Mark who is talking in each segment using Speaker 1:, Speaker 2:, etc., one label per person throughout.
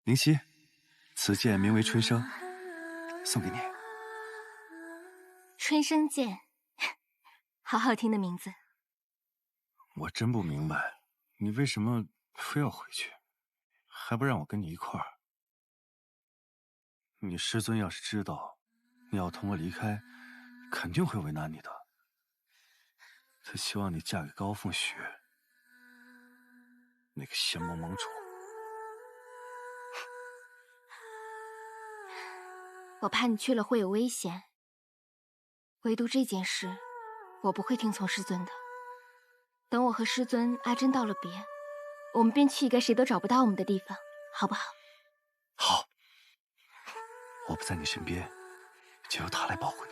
Speaker 1: 灵犀，此剑名为春生，送给你。
Speaker 2: 春生剑，好好听的名字。
Speaker 1: 我真不明白，你为什么非要回去，还不让我跟你一块儿？你师尊要是知道你要同我离开，肯定会为难你的。他希望你嫁给高凤雪，那个仙盟盟主。
Speaker 2: 我怕你去了会有危险，唯独这件事，我不会听从师尊的。等我和师尊阿珍道了别，我们便去一个谁都找不到我们的地方，好不好？
Speaker 1: 好。我不在你身边，就由他来保护你。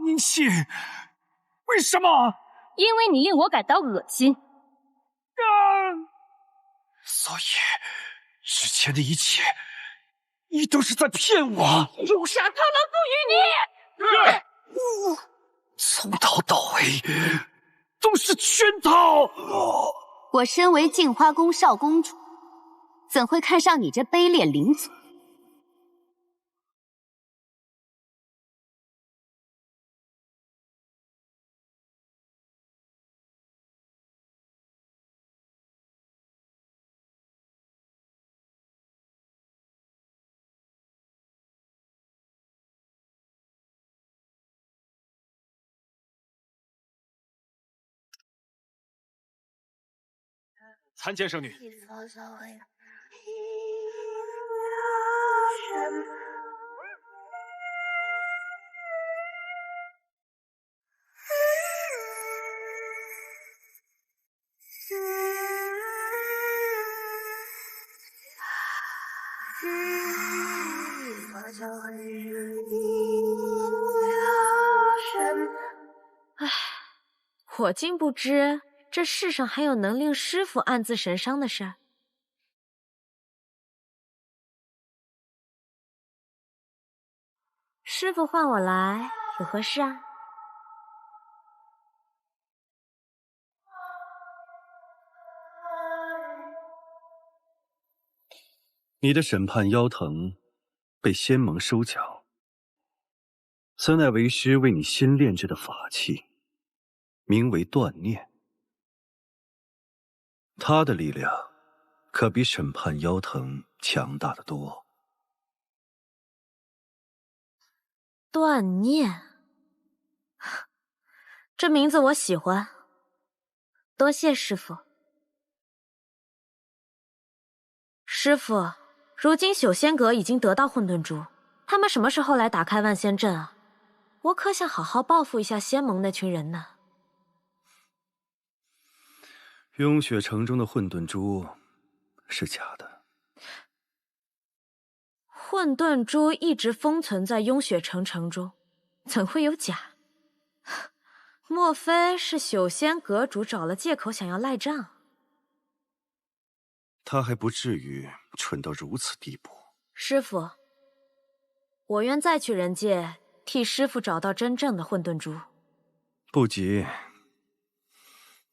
Speaker 3: 宁熙，为什么？
Speaker 4: 因为你令我感到恶心。
Speaker 3: 所以，之前的一切，你都是在骗我。
Speaker 4: 诛杀螳螂妇与你！
Speaker 3: 从头到尾都是圈套。
Speaker 5: 我身为镜花宫少公主，怎会看上你这卑劣灵族？
Speaker 3: 参见圣女。
Speaker 4: 唉，我竟不知这世上还有能令师父暗自神伤的事儿。师父唤我来，有何事啊？
Speaker 1: 你的审判妖藤被仙盟收缴，森奈为师为你新炼制的法器，名为断念。它的力量可比审判妖藤强大得多。
Speaker 4: 断念，这名字我喜欢，多谢师父。师父，如今朽仙阁已经得到混沌珠，他们什么时候来打开万仙阵啊？我可想好好报复一下仙盟那群人呢。
Speaker 1: 雍雪城中的混沌珠是假的。
Speaker 4: 混沌珠一直封存在雍雪城城中，怎会有假？莫非是朽仙阁主找了借口想要赖账？
Speaker 1: 他还不至于蠢到如此地步。
Speaker 4: 师父，我愿再去人界替师父找到真正的混沌珠。
Speaker 1: 不急，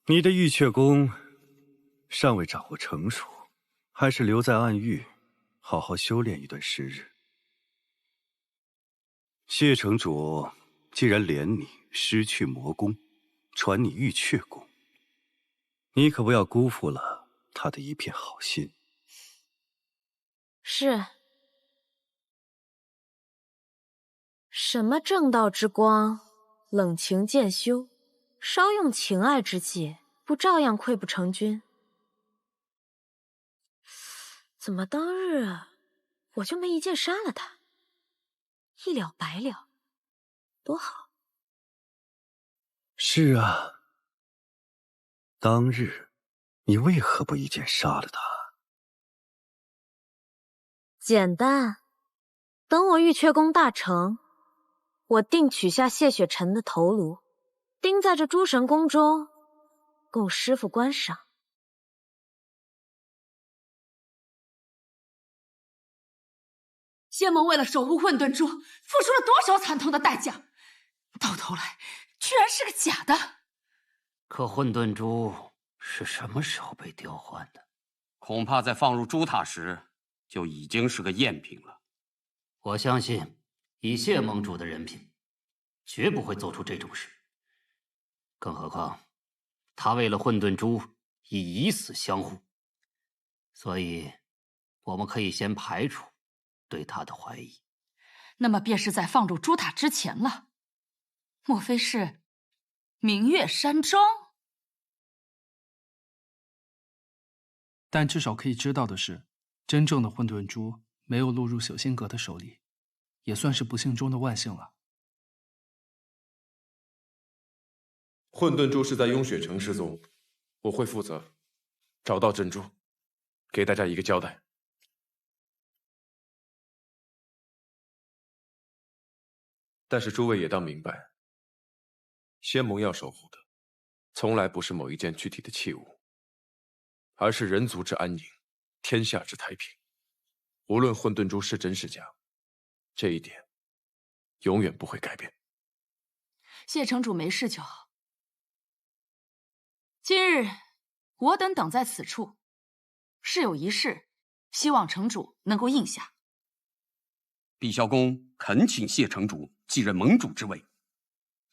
Speaker 1: 你的玉阙功尚未掌握成熟，还是留在暗域好好修炼一段时日。谢城主既然怜你失去魔功，传你玉阙功，你可不要辜负了他的一片好心。
Speaker 4: 是。什么正道之光，冷情渐修，稍用情爱之计，不照样溃不成军？怎么当日我就没一剑杀了他，一了百了，多好。
Speaker 1: 是啊，当日你为何不一剑杀了他？
Speaker 4: 简单，等我玉阙功大成，我定取下谢雪晨的头颅，钉在这诸神宫中，供师父观赏。
Speaker 6: 仙盟为了守护混沌珠，付出了多少惨痛的代价，到头来居然是个假的。
Speaker 7: 可混沌珠是什么时候被调换的？
Speaker 8: 恐怕在放入朱塔时就已经是个赝品了。
Speaker 7: 我相信，以谢盟主的人品，绝不会做出这种事。更何况，他为了混沌珠已以死相护，所以，我们可以先排除对他的怀疑。
Speaker 6: 那么便是在放入朱塔之前了。莫非是明月山庄？
Speaker 9: 但至少可以知道的是，真正的混沌珠没有落入朽仙阁的手里，也算是不幸中的万幸了。
Speaker 10: 混沌珠是在雍雪城失踪，我会负责找到珍珠，给大家一个交代。但是诸位也当明白，仙盟要守护的，从来不是某一件具体的器物，而是人族之安宁，天下之太平。无论混沌珠是真是假，这一点永远不会改变。
Speaker 6: 谢城主没事就好。今日我等在此处，是有一事，希望城主能够应下。
Speaker 8: 碧霄宫恳请谢城主继任盟主之位。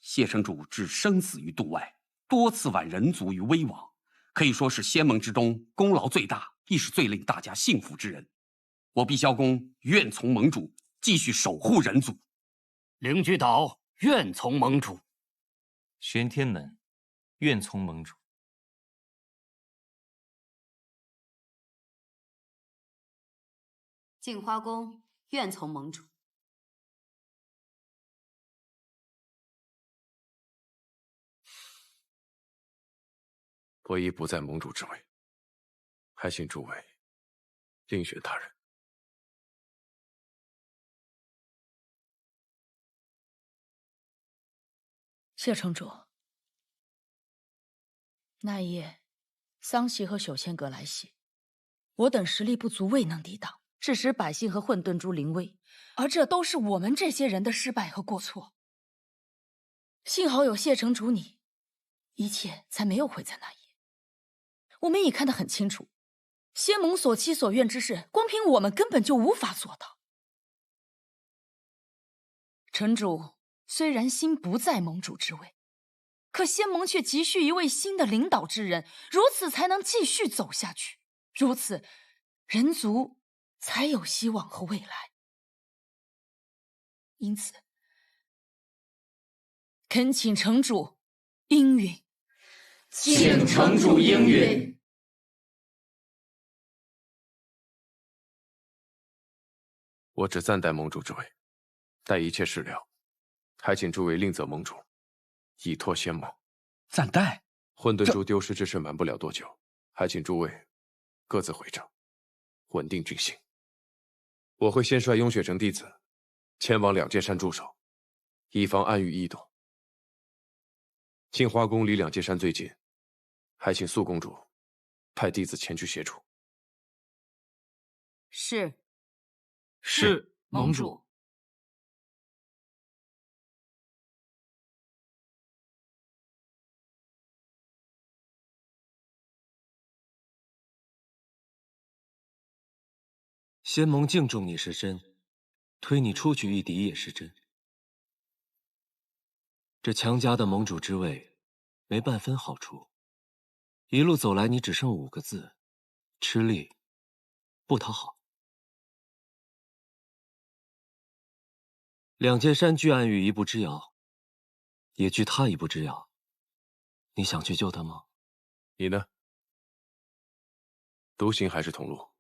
Speaker 8: 谢城主置生死于度外，多次挽人族于危亡，可以说是仙盟之中功劳最大，亦是最令大家信服之人。我碧霄宫愿从盟主继续守护人族。
Speaker 7: 灵居岛愿从盟主。
Speaker 11: 玄天门愿从盟主。
Speaker 5: 镜花宫愿从盟主。
Speaker 10: 我已不在盟主之位，还请诸位另选他人。
Speaker 6: 谢城主，那夜桑袭和朽仙阁来袭，我等实力不足，未能抵挡，致使百姓和混沌珠临危，而这都是我们这些人的失败和过错。幸好有谢城主你，一切才没有毁在那夜。我们也看得很清楚，仙盟所期所愿之事，光凭我们根本就无法做到。城主虽然心不在盟主之位，可仙盟却急需一位新的领导之人，如此才能继续走下去，如此人族才有希望和未来。因此，恳请城主应允。
Speaker 7: 请城主应允。
Speaker 10: 我只暂代盟主之位，待一切事了，还请诸位另择盟主，以托仙盟。
Speaker 3: 暂代？
Speaker 10: 混沌珠丢失之事瞒不了多久，还请诸位各自回正，稳定军心。我会先率雍雪城弟子前往两界山驻守，以防暗域异动。镜花宫离两界山最近，还请素公主派弟子前去协助。
Speaker 5: 是。
Speaker 9: 是，盟主。
Speaker 12: 仙盟敬重你是真，推你出去御敌也是真。这强加的盟主之位，没半分好处。一路走来，你只剩5个字：吃力，不讨好。两界山距暗域一步之遥，也距他一步之遥。你想去救他吗？
Speaker 10: 你呢？独行还是同路？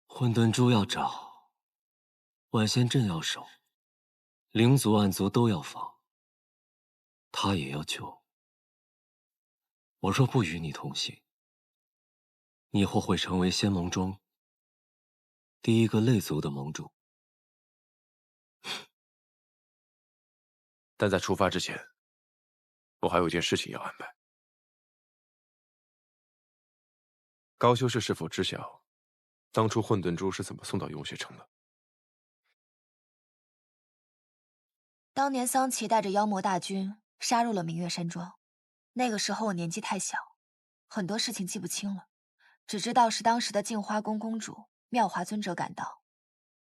Speaker 12: 混沌珠要找，万仙阵要守，灵族暗族都要防，他也要救。我若不与你同行，你或会成为仙盟中第一个类族的盟主。
Speaker 10: 但在出发之前，我还有件事情要安排。高修士是否知晓当初混沌珠是怎么送到雍雪城的？
Speaker 13: 当年桑奇带着妖魔大军杀入了明月山庄，那个时候我年纪太小，很多事情记不清了，只知道是当时的镜花宫公主妙华尊者赶到，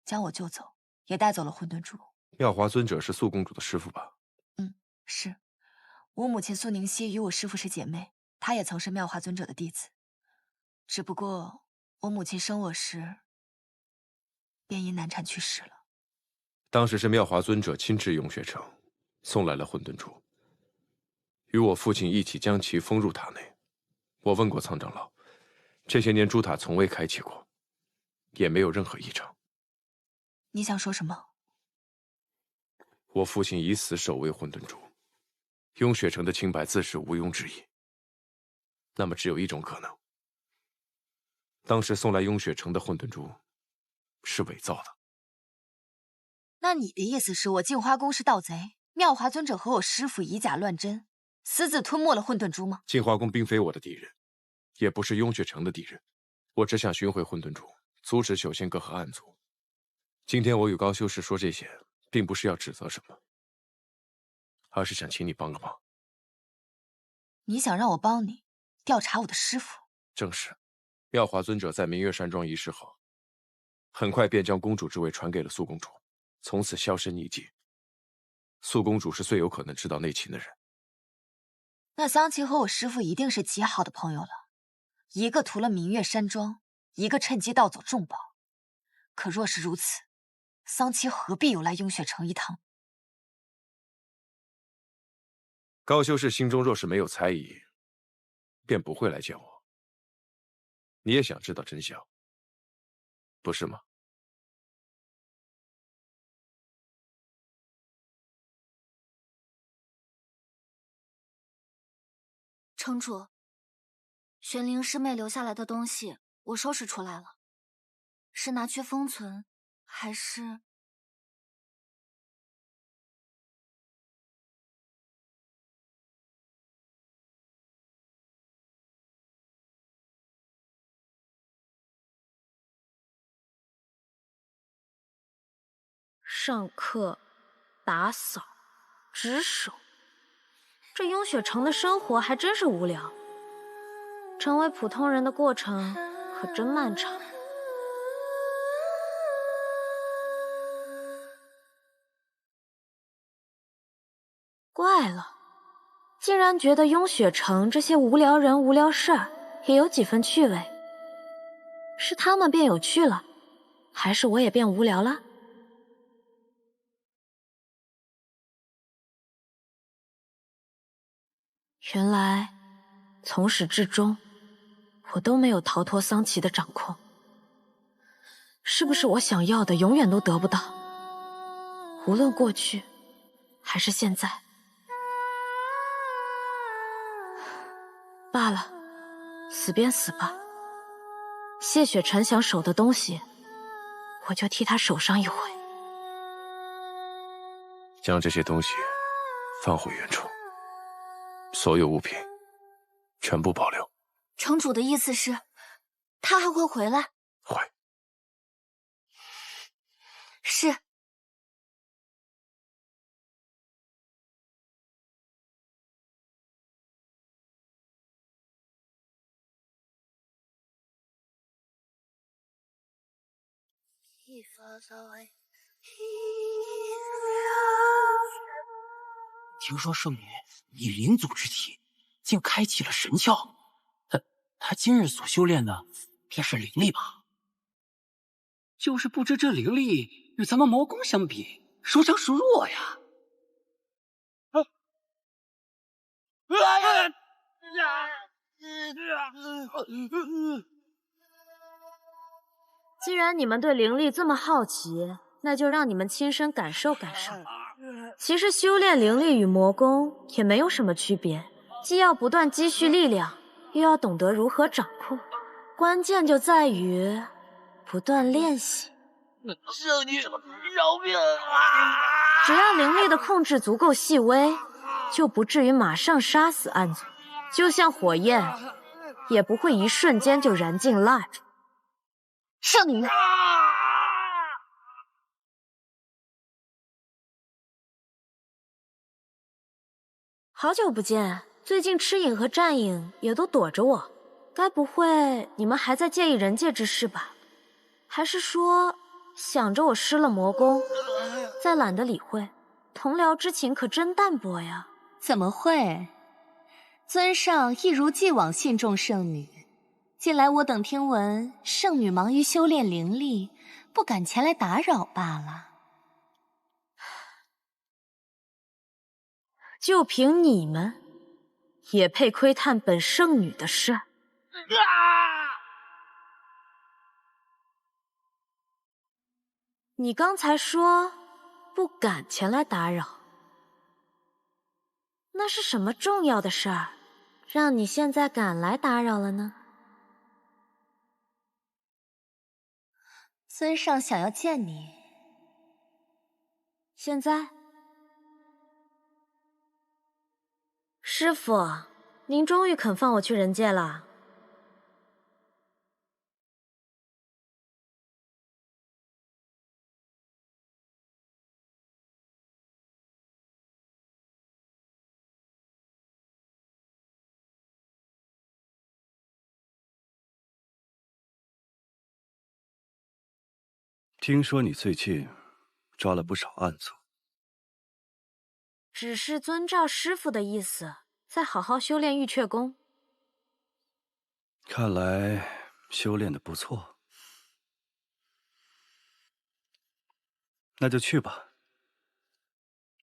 Speaker 13: 将我救走，也带走了混沌珠。
Speaker 10: 妙华尊者是素公主的师傅吧？
Speaker 13: 是，我母亲素宁熙与我师父是姐妹，她也曾是妙华尊者的弟子。只不过我母亲生我时，便因难产去世了。
Speaker 10: 当时是妙华尊者亲至雍雪城，送来了混沌珠，与我父亲一起将其封入塔内。我问过苍长老，这些年珠塔从未开启过，也没有任何异常。
Speaker 13: 你想说什么？
Speaker 10: 我父亲以死守卫混沌珠，雍雪城的清白自是毋庸置疑。那么只有一种可能，当时送来雍雪城的混沌珠是伪造的。
Speaker 13: 那你的意思是我镜花宫是盗贼，妙华尊者和我师父以假乱真，私自吞没了混沌珠吗？
Speaker 10: 镜花宫并非我的敌人，也不是雍雪城的敌人，我只想寻回混沌珠，阻止九仙阁和暗族。今天我与高修士说这些，并不是要指责什么，而是想请你帮个忙。
Speaker 13: 你想让我帮你调查我的师父？
Speaker 10: 正是，妙华尊者在明月山庄一事后，很快便将公主之位传给了素公主，从此销声匿迹。素公主是最有可能知道内情的人。
Speaker 13: 那桑奇和我师父一定是极好的朋友了，一个屠了明月山庄，一个趁机盗走重宝。可若是如此，桑奇何必有来雍雪城一趟？
Speaker 10: 高修士心中若是没有猜疑，便不会来见我。你也想知道真相，不是吗？
Speaker 2: 城主，玄灵师妹留下来的东西，我收拾出来了，是拿去封存，还是……
Speaker 4: 上课、打扫、值守，这雍雪城的生活还真是无聊。成为普通人的过程可真漫长。怪了，竟然觉得雍雪城这些无聊人、无聊事儿也有几分趣味。是他们变有趣了，还是我也变无聊了？原来，从始至终，我都没有逃脱桑奇的掌控。是不是我想要的永远都得不到？无论过去，还是现在。罢了，死便死吧。谢雪晨想守的东西，我就替他守上一回。
Speaker 10: 将这些东西放回原处，所有物品全部保留。
Speaker 2: 城主的意思是，他还会回来？
Speaker 10: 会。
Speaker 2: 是。
Speaker 3: 听说圣女以灵族之体，竟开启了神窍。她今日所修炼的，便是灵力吧？就是不知这灵力与咱们魔宫相比，孰强孰弱呀？
Speaker 4: 既然你们对灵力这么好奇，那就让你们亲身感受感受。其实修炼灵力与魔功也没有什么区别，既要不断积蓄力量，又要懂得如何掌控。关键就在于不断练习。
Speaker 3: 圣女，饶命啊！
Speaker 4: 只要灵力的控制足够细微，就不至于马上杀死暗族。就像火焰，也不会一瞬间就燃尽蜡烛。
Speaker 2: 圣女。
Speaker 4: 好久不见，最近吃影和战影也都躲着我，该不会你们还在介意人界之事吧？还是说想着我失了魔功，再懒得理会？同僚之情可真淡薄呀。
Speaker 5: 怎么会？尊上一如既往信重圣女，近来我等听闻圣女忙于修炼灵力，不敢前来打扰罢了。
Speaker 4: 就凭你们，也配窥探本圣女的事？你刚才说不敢前来打扰，那是什么重要的事儿，让你现在敢来打扰了呢？
Speaker 5: 尊上想要见你。
Speaker 4: 现在？师傅，您终于肯放我去人界了。
Speaker 1: 听说你最近抓了不少案子。
Speaker 4: 只是遵照师傅的意思，再好好修炼玉阙功。
Speaker 1: 看来修炼的不错，那就去吧。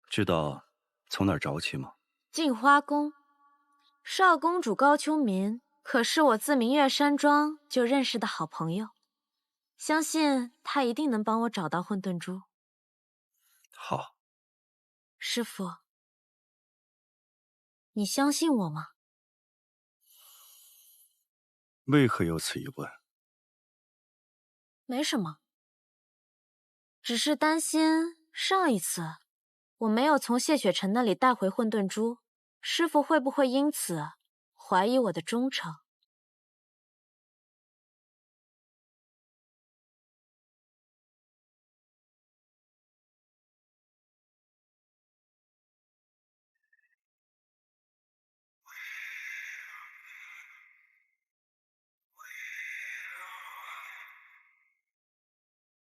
Speaker 1: 知道从哪儿找起吗？
Speaker 4: 镜花宫，少公主高秋明可是我自明月山庄就认识的好朋友，相信她一定能帮我找到混沌珠。
Speaker 1: 好，
Speaker 4: 师傅，你相信我吗？
Speaker 1: 为何有此疑问？
Speaker 4: 没什么，只是担心上一次我没有从谢雪晨那里带回混沌珠，师傅会不会因此怀疑我的忠诚？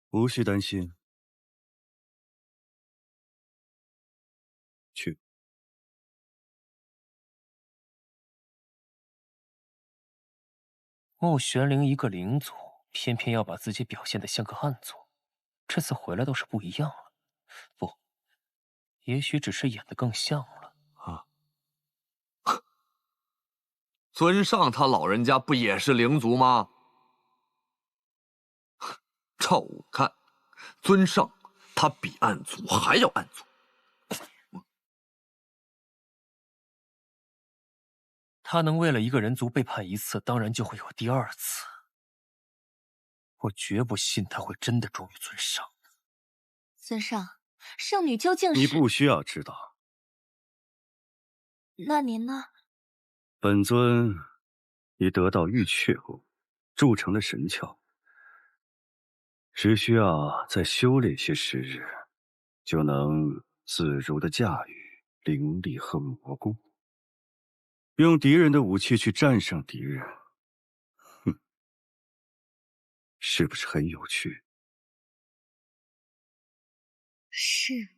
Speaker 1: 无需担心。去。
Speaker 12: 穆玄灵一个灵族，偏偏要把自己表现得像个暗族，这次回来倒是不一样了。不，也许只是演得更像了啊。
Speaker 14: 尊上他老人家不也是灵族吗？照我看，尊上他比暗族还要暗族。
Speaker 12: 他能为了一个人族背叛一次，当然就会有第二次。我绝不信他会真的忠于尊上。
Speaker 5: 尊上，圣女究竟是……
Speaker 1: 你不需要知道。
Speaker 5: 那您呢？
Speaker 1: 本尊已得到玉阙功，铸成了神窍，只需要再修炼些时日，就能自如的驾驭灵力和魔功，用敌人的武器去战胜敌人。哼，是不是很有趣？
Speaker 5: 是。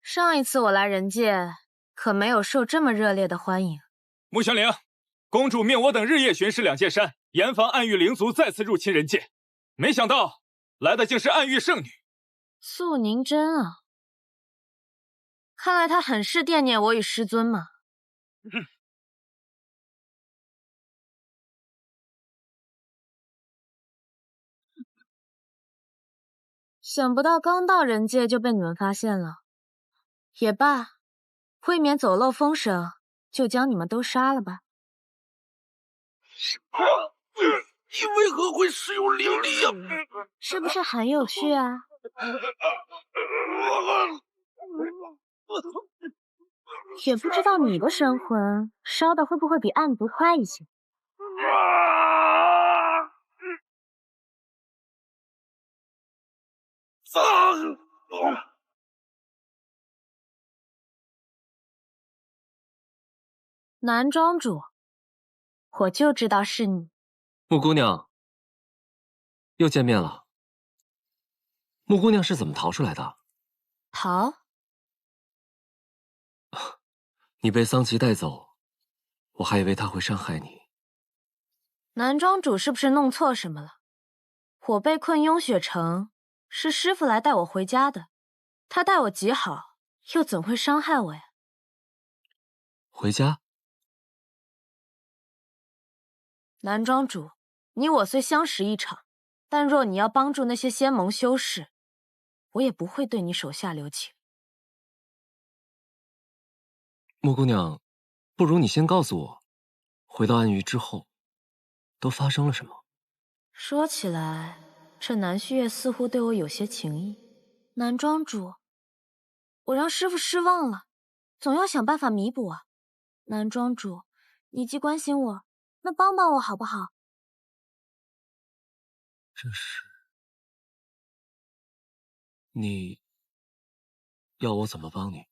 Speaker 4: 上一次我来人界，可没有受这么热烈的欢迎。
Speaker 15: 穆玄灵，公主命我等日夜巡视两界山，严防暗域灵族再次入侵人界。没想到来的竟是暗域圣女
Speaker 4: 素凝真啊！看来她很是惦念我与师尊嘛。想不到刚到人界就被你们发现了。也罢，未免走漏风声，就将你们都杀了吧。
Speaker 14: 你为何会使用灵力呀？
Speaker 4: 是不是很有趣啊？也不知道你的神魂烧的会不会比暗族快一些。南庄主，我就知道是你。
Speaker 12: 木姑娘，又见面了。木姑娘是怎么逃出来的？
Speaker 4: 逃？
Speaker 12: 你被桑琪带走，我还以为他会伤害你。
Speaker 4: 南庄主是不是弄错什么了？我被困雍雪城，是师傅来带我回家的。他待我极好，又怎会伤害我呀？
Speaker 12: 回家？
Speaker 4: 南庄主，你我虽相识一场，但若你要帮助那些仙盟修士，我也不会对你手下留情。
Speaker 12: 木姑娘，不如你先告诉我，回到暗域之后，都发生了什么？
Speaker 4: 说起来，这南旭月似乎对我有些情意。南庄主，我让师父失望了，总要想办法弥补啊。南庄主，你既关心我，那帮帮我好不好？
Speaker 12: 这是你要我怎么帮你？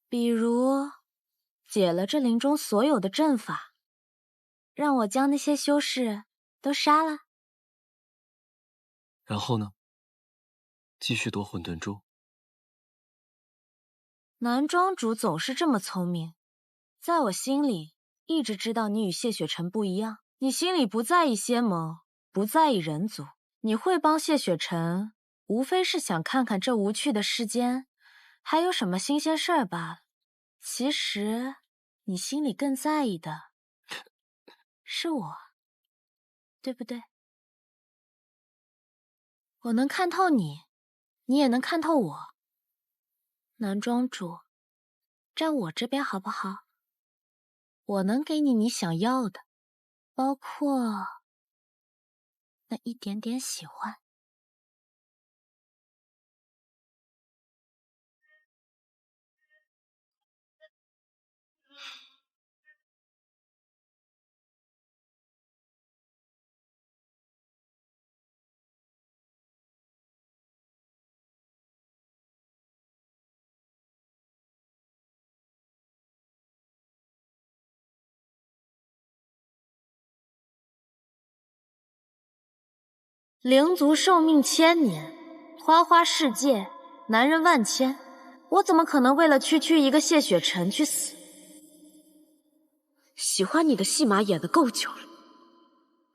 Speaker 4: 比如解了这林中所有的阵法，让我将那些修士都杀了。
Speaker 12: 然后呢？继续夺混沌珠。
Speaker 4: 南庄主总是这么聪明，在我心里一直知道你与谢雪晨不一样，你心里不在意仙盟，不在意人族，你会帮谢雪晨，无非是想看看这无趣的世间还有什么新鲜事儿罢了。其实你心里更在意的是我，对不对？我能看透你，你也能看透我。南庄主，站我这边好不好？我能给你你想要的，包括那一点点喜欢。灵族寿命1000年，花花世界，男人万千，我怎么可能为了区区一个谢雪晨去死？喜欢你的戏码演得够久了，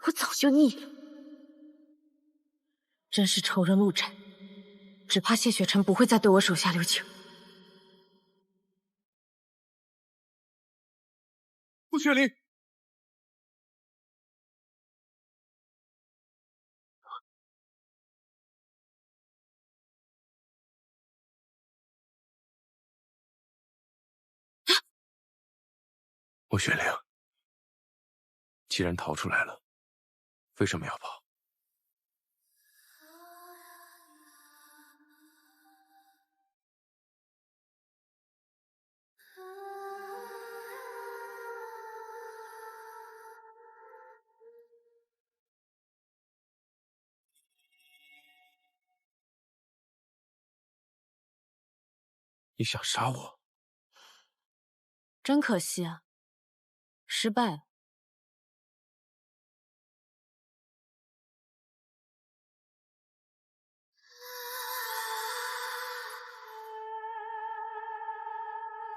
Speaker 4: 我早就腻了。真是仇人路窄，只怕谢雪晨不会再对我手下留情。
Speaker 14: 顾雪玲，
Speaker 10: 穆雪玲，既然逃出来了，为什么要跑？你想杀我？
Speaker 4: 真可惜啊，失败了。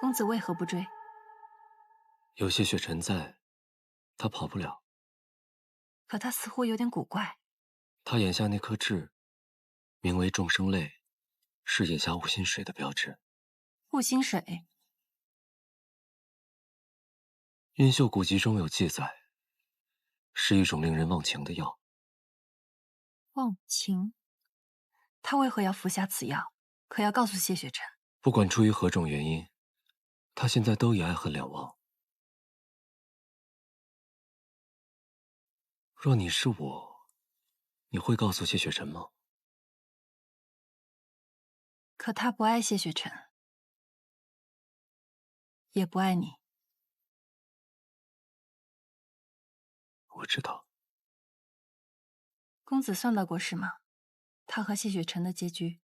Speaker 13: 公子为何不追？
Speaker 12: 有谢雪晨在，他跑不了。
Speaker 13: 可他似乎有点古怪。
Speaker 12: 他眼下那颗痣，名为众生泪，是眼下悟心水的标志。
Speaker 13: 悟心水，
Speaker 12: 云秀古籍中有记载，是一种令人忘情的药。
Speaker 13: 忘情。
Speaker 16: 他为何要服下此药？可要告诉谢雪晨。
Speaker 12: 不管出于何种原因，他现在都已爱恨两忘。若你是我，你会告诉谢雪晨吗？
Speaker 16: 可他不爱谢雪晨，也不爱你。
Speaker 12: 我知道。
Speaker 16: 公子算到过是吗？他和谢雪晨的结局。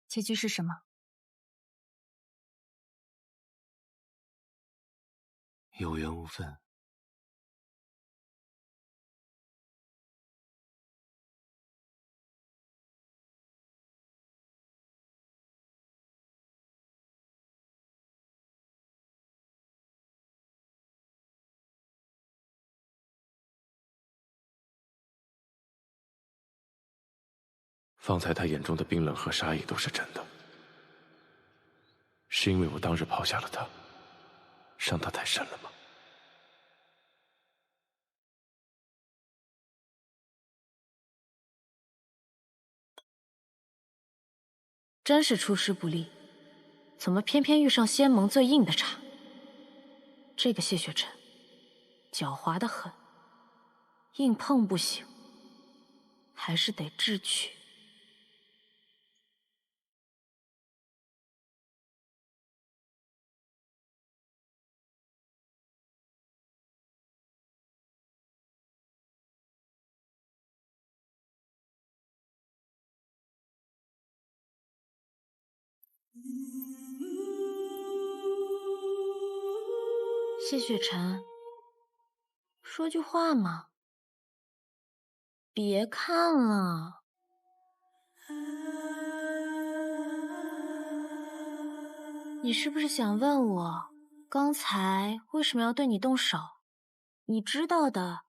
Speaker 16: 结局是什么？
Speaker 12: 有缘无分。方才他眼中的冰冷和杀意都是真的，是因为我当日抛下了他，伤他太深了吗？
Speaker 4: 真是出师不利，怎么偏偏遇上仙盟最硬的茬？这个谢雪晨，狡猾的很，硬碰不行，还是得智取。谢雪晨，说句话嘛。别看了。你是不是想问我，刚才为什么要对你动手？你知道的，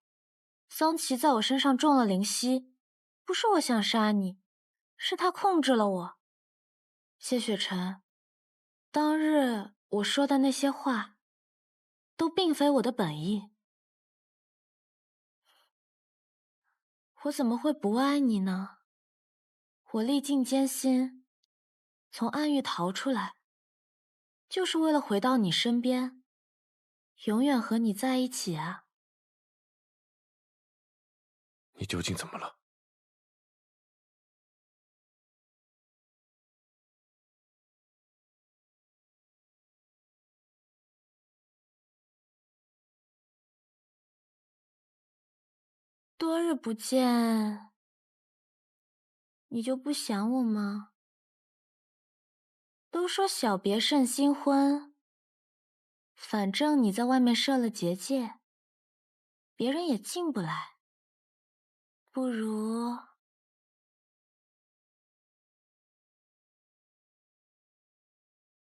Speaker 4: 桑琪在我身上中了灵犀，不是我想杀你，是他控制了我。谢雪晨，当日我说的那些话，都并非我的本意。我怎么会不爱你呢？我历尽艰辛，从暗域逃出来，就是为了回到你身边，永远和你在一起啊。
Speaker 12: 你究竟怎么了？
Speaker 4: 多日不见，你就不想我吗？都说小别胜新婚，反正你在外面设了结界，别人也进不来。不如……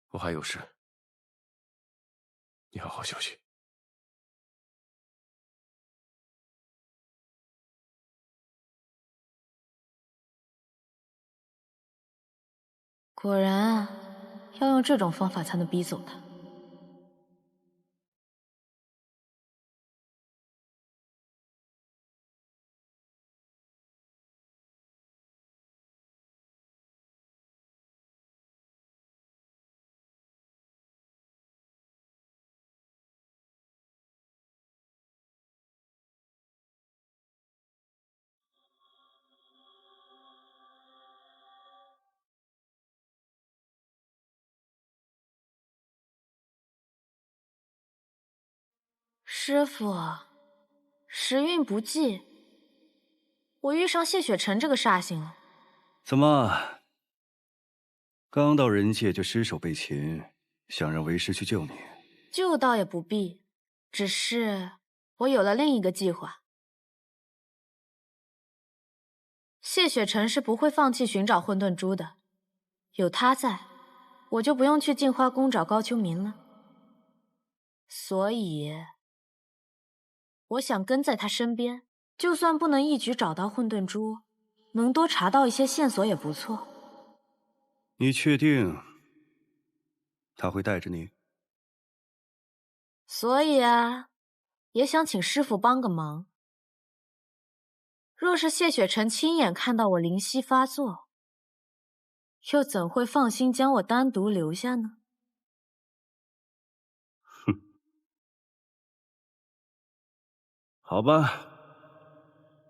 Speaker 12: 我还有事，你好好休息。
Speaker 4: 果然，要用这种方法才能逼走他。师傅，时运不济，我遇上谢雪晨这个煞星了。
Speaker 1: 怎么，刚到人界就失手被擒，想让为师去救你？
Speaker 4: 救倒也不必，只是我有了另一个计划。谢雪晨是不会放弃寻找混沌珠的，有他在，我就不用去镜花宫找高秋明了。所以，我想跟在他身边，就算不能一举找到混沌珠，能多查到一些线索也不错。
Speaker 1: 你确定他会带着你？
Speaker 4: 所以啊，也想请师傅帮个忙。若是谢雪晨亲眼看到我灵犀发作，又怎会放心将我单独留下呢？
Speaker 1: 哼，好吧，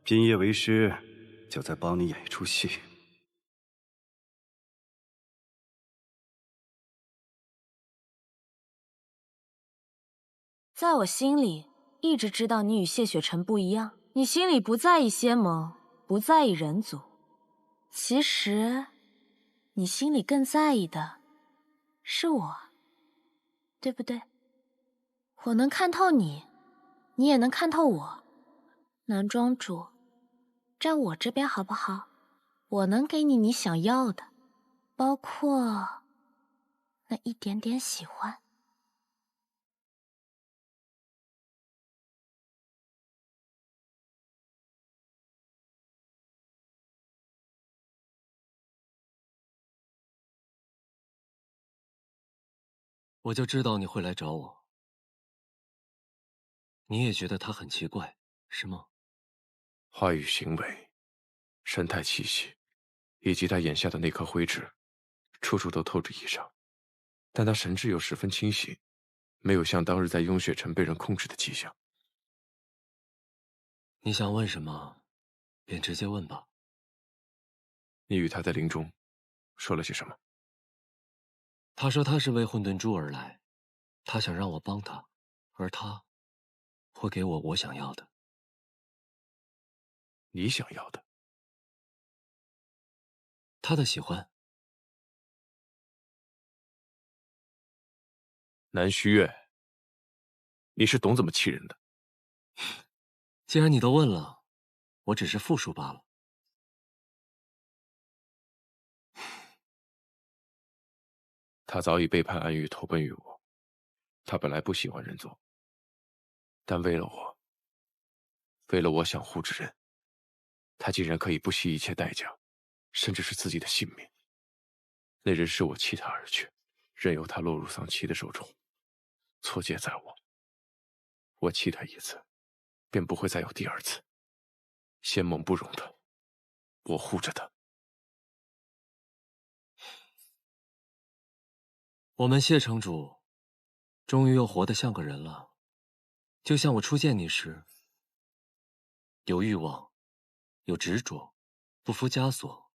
Speaker 1: 今夜为师就再帮你演一出戏。
Speaker 4: 在我心里，一直知道你与谢雪晨不一样。你心里不在意仙盟，不在意人族，其实，你心里更在意的是我，对不对？我能看透你，你也能看透我。男庄主，站我这边好不好？我能给你你想要的，包括那一点点喜欢。
Speaker 12: 我就知道你会来找我。你也觉得他很奇怪，是吗？
Speaker 10: 话语、行为、神态、气息，以及他眼下的那颗灰痣，处处都透着异常，但他神智又十分清晰，没有像当日在雍雪城被人控制的迹象。
Speaker 12: 你想问什么，便直接问吧。
Speaker 10: 你与他在林中说了些什么？
Speaker 12: 他说他是为混沌珠而来，他想让我帮他，而他会给我想要的。
Speaker 10: 你想要的？
Speaker 12: 他的喜欢。
Speaker 10: 南虚月，你是懂怎么气人的。
Speaker 12: 既然你都问了，我只是复述罢了。
Speaker 10: 他早已背叛暗域，投奔于我。他本来不喜欢人族，但为了我，为了我想护之人，他竟然可以不惜一切代价，甚至是自己的性命。那人是我弃他而去，任由他落入丧妻的手中，错戒在我。我弃他一次，便不会再有第二次。仙盟不容他，我护着他。
Speaker 12: 我们谢城主终于又活得像个人了，就像我初见你时，有欲望，有执着，不服枷锁，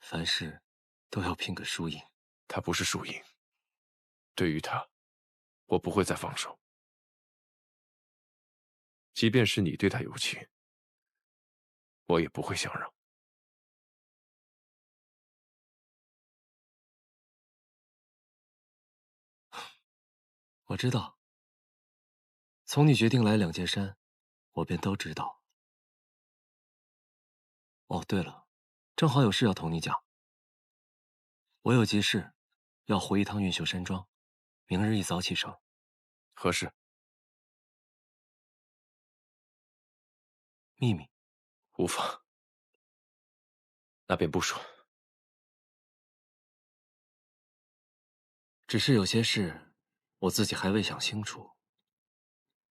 Speaker 12: 凡事都要拼个输赢。
Speaker 10: 他不是输赢，对于他，我不会再放手。即便是你对他有情，我也不会相让。
Speaker 12: 我知道，从你决定来两界山，我便都知道。哦，对了，正好有事要同你讲。我有急事，要回一趟运秀山庄，明日一早启程。
Speaker 10: 何事？
Speaker 12: 秘密。
Speaker 10: 无妨，那便不说。
Speaker 12: 只是有些事，我自己还未想清楚。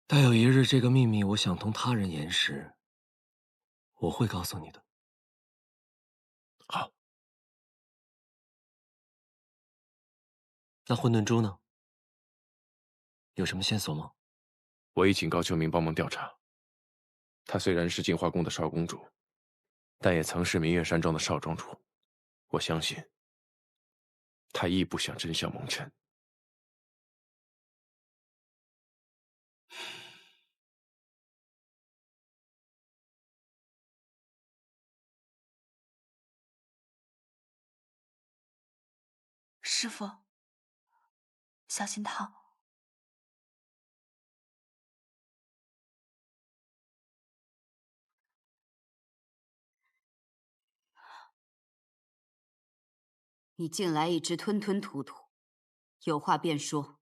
Speaker 12: 待有一日这个秘密我想同他人言时，我会告诉你的。
Speaker 10: 好。
Speaker 12: 那混沌珠呢？有什么线索吗？
Speaker 10: 我已警告秋明帮忙调查。她虽然是净化宫的少公主，但也曾是明月山庄的少庄主。我相信，她亦不想真相蒙尘。
Speaker 13: 师傅，小心烫。
Speaker 17: 你近来一直吞吞吐吐，有话便说。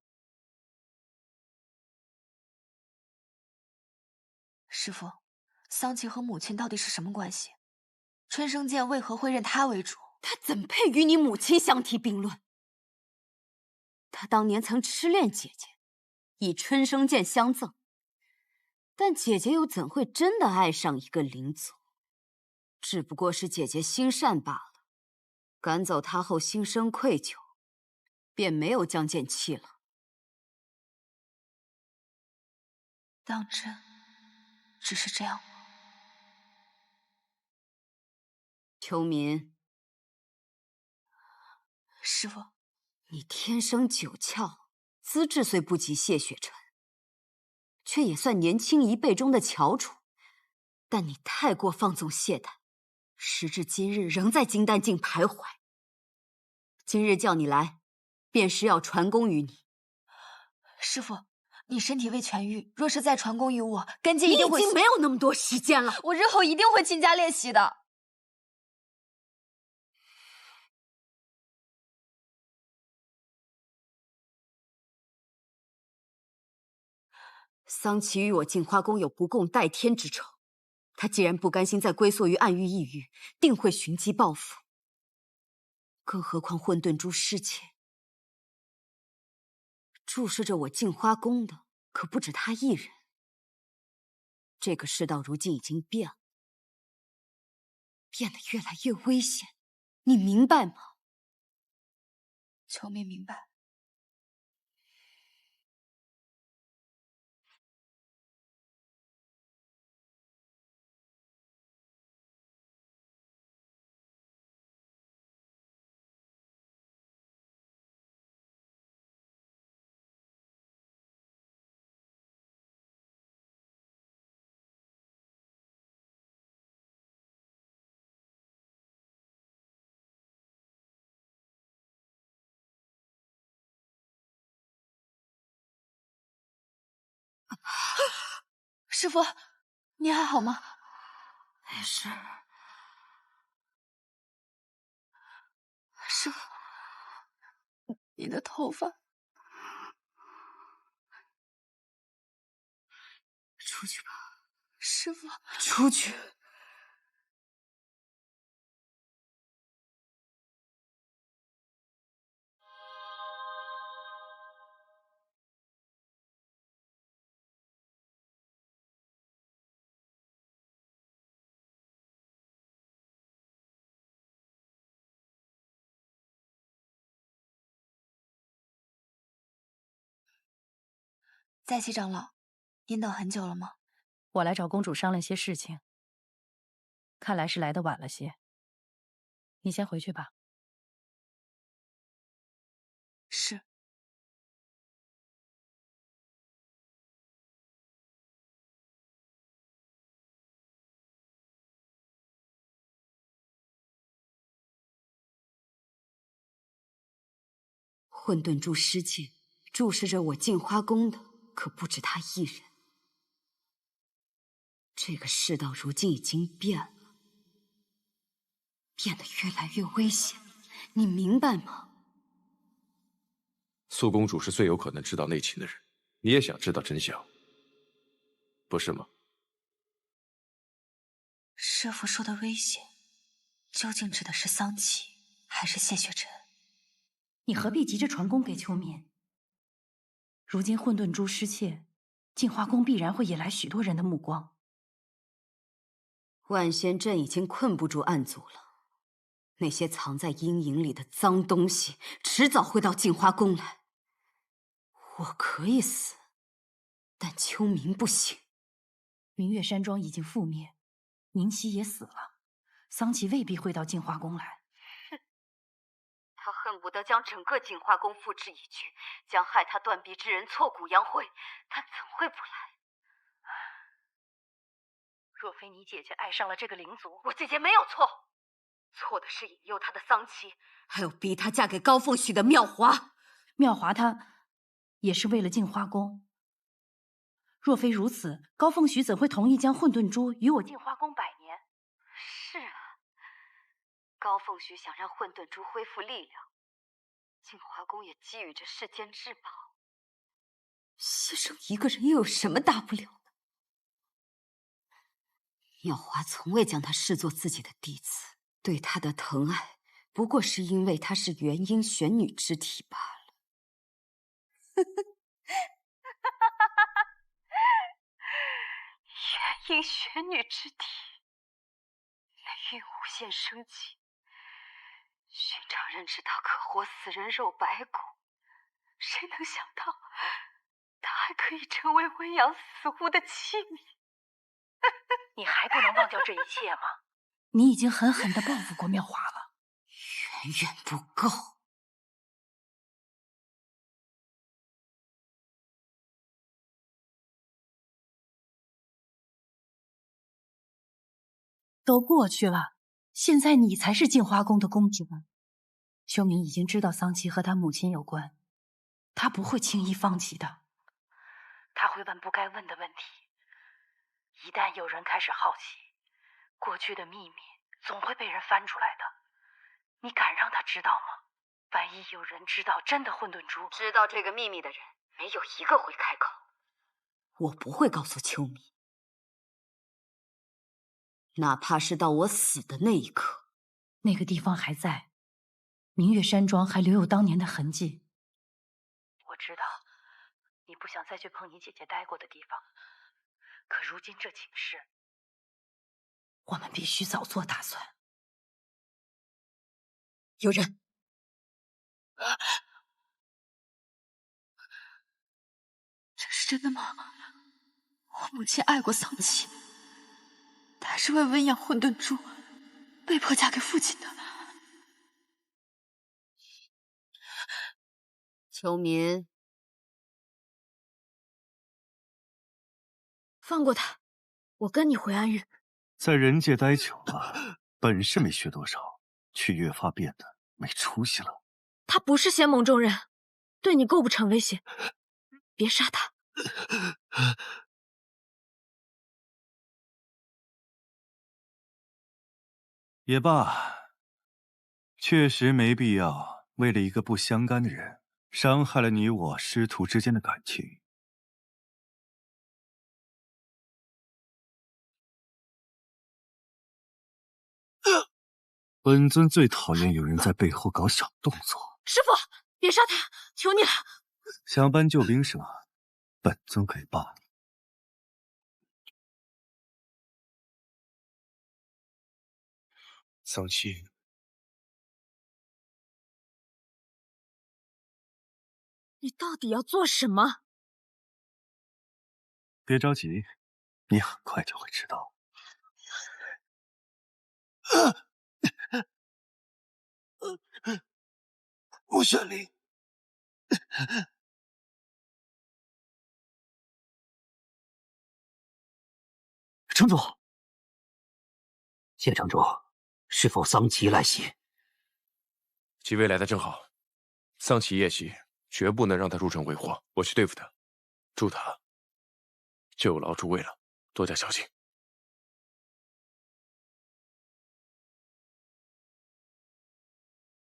Speaker 13: 师傅，桑琪和母亲到底是什么关系？春生剑为何会认他为主？
Speaker 17: 他怎配与你母亲相提并论？他当年曾痴恋姐姐，以春生剑相赠，但姐姐又怎会真的爱上一个灵族？只不过是姐姐心善罢了。赶走他后心生愧疚，便没有将剑弃了。
Speaker 13: 当真只是这样吗？
Speaker 17: 秋民，
Speaker 13: 师父，
Speaker 17: 你天生九窍，资质虽不及谢雪晨，却也算年轻一辈中的翘楚。但你太过放纵懈怠，时至今日仍在金丹境徘徊。今日叫你来，便是要传功于你。
Speaker 13: 师父，你身体未痊愈，若是再传功于我，根基一定会……
Speaker 17: 你已经没有那么多时间了。
Speaker 13: 我日后一定会勤加练习的。
Speaker 17: 桑琪与我镜花宫有不共戴天之仇，他既然不甘心再龟缩于暗域一隅，定会寻机报复。更何况混沌珠失窃，注视着我镜花宫的可不止他一人。这个世道如今已经变了，变得越来越危险，你明白吗？
Speaker 13: 秋明明白。师父，你还好吗？
Speaker 17: 没事。
Speaker 13: 师父，你的头发……
Speaker 17: 出去吧，
Speaker 13: 师父。
Speaker 17: 出去。
Speaker 13: 在熙长老，您等很久了吗？
Speaker 6: 我来找公主商量些事情，看来是来得晚了些。你先回去吧。
Speaker 13: 是。
Speaker 17: 混沌珠失窃，注视着我镜花宫的可不止他一人。这个世道如今已经变了，变得越来越危险，你明白吗？
Speaker 10: 苏公主是最有可能知道内情的人，你也想知道真相，不是吗？
Speaker 13: 师父说的危险，究竟指的是桑琪还是谢雪晨？
Speaker 6: 你何必急着传功给秋民？如今混沌珠失窃，镜花宫必然会引来许多人的目光。
Speaker 17: 万仙阵已经困不住暗族了，那些藏在阴影里的脏东西，迟早会到镜花宫来。我可以死，但秋明不行。
Speaker 6: 明月山庄已经覆灭，宁熙也死了，桑琪未必会到镜花宫来。
Speaker 17: 他恨不得将整个镜花宫付之一炬，将害他断臂之人挫骨扬灰，他怎会不来？若非你姐姐爱上了这个灵族，我姐姐没有错，错的是引诱她的桑琪，还有逼她嫁给高凤许的妙华。
Speaker 6: 妙华她也是为了镜花宫。若非如此，高凤许怎会同意将混沌珠与我镜花宫百年？
Speaker 17: 是啊，高凤许想让混沌珠恢复力量，镜花宫也觊觎着世间至宝。牺牲一个人又有什么大不了的？妙华从未将她视作自己的弟子，对她的疼爱不过是因为她是元婴玄女之体罢了。元婴玄女之体，那孕无限生机。寻常人知道可活死人肉白骨，谁能想到它还可以成为温养死物的器皿？
Speaker 6: 你还不能忘掉这一切吗？你已经狠狠地报复过妙华了。
Speaker 17: 远远不够。
Speaker 6: 都过去了，现在你才是镜花宫的公主。修明已经知道桑琪和他母亲有关，他不会轻易放弃的。他会问不该问的问题。一旦有人开始好奇，过去的秘密总会被人翻出来的。你敢让他知道吗？万一有人知道真的混沌珠，
Speaker 17: 知道这个秘密的人，没有一个会开口。我不会告诉秋米，哪怕是到我死的那一刻。
Speaker 6: 那个地方还在，明月山庄还留有当年的痕迹。我知道，你不想再去碰你姐姐待过的地方，可如今这情势，我们必须早做打算。
Speaker 17: 有人！这是真的吗？我母亲爱过桑琪，她是为温养混沌珠，被迫嫁给父亲的。秋民，
Speaker 4: 放过他，我跟你回安狱。
Speaker 1: 在人界待久了，本事没学多少，却越发变得没出息了。
Speaker 4: 他不是仙盟中人，对你构不成威胁，别杀他。
Speaker 1: 也罢，确实没必要为了一个不相干的人，伤害了你我师徒之间的感情。本尊最讨厌有人在背后搞小动作。
Speaker 4: 师父，别杀他，求你了。
Speaker 1: 想搬救兵是吗？本尊可以帮你。
Speaker 10: 桑琪，
Speaker 4: 你到底要做什么？
Speaker 1: 别着急，你很快就会知道。
Speaker 14: 穆玄灵，
Speaker 7: 城主，谢城主，是否桑琪来袭？
Speaker 10: 几位来的正好，桑琪夜袭，绝不能让他入城为祸。我去对付他，助他就有劳诸位了，多加小心。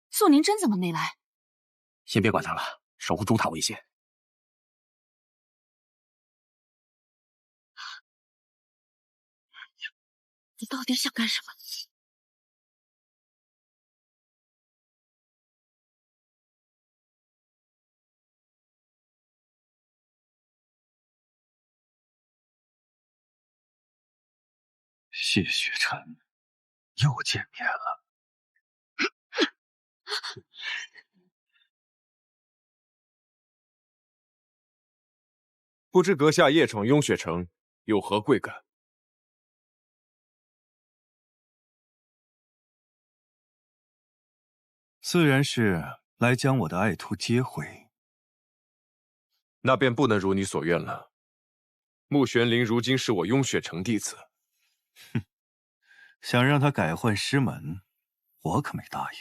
Speaker 6: 素宁真怎么没来？
Speaker 3: 先别管他了，守护珠塔为先。
Speaker 4: 你到底想干什么？
Speaker 1: 谢雪晨，又见面了。
Speaker 10: 不知阁下夜闯雍雪城，有何贵干？
Speaker 1: 自然是来将我的爱徒接回。
Speaker 10: 那便不能如你所愿了。穆玄灵如今是我雍雪城弟子。
Speaker 1: 哼，想让他改换师门，我可没答应。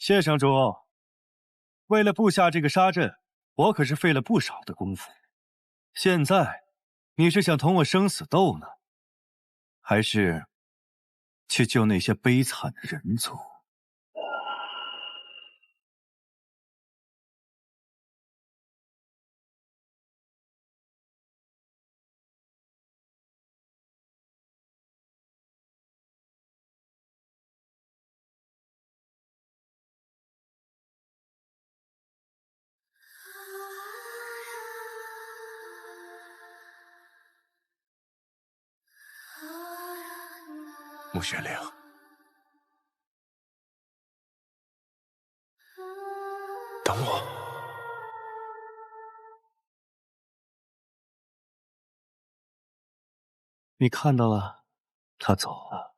Speaker 1: 谢城主，为了布下这个杀阵，我可是费了不少的功夫。现在，你是想同我生死斗呢，还是去救那些悲惨的人族？
Speaker 10: 穆玄灵，等我。
Speaker 1: 你看到了，他走了，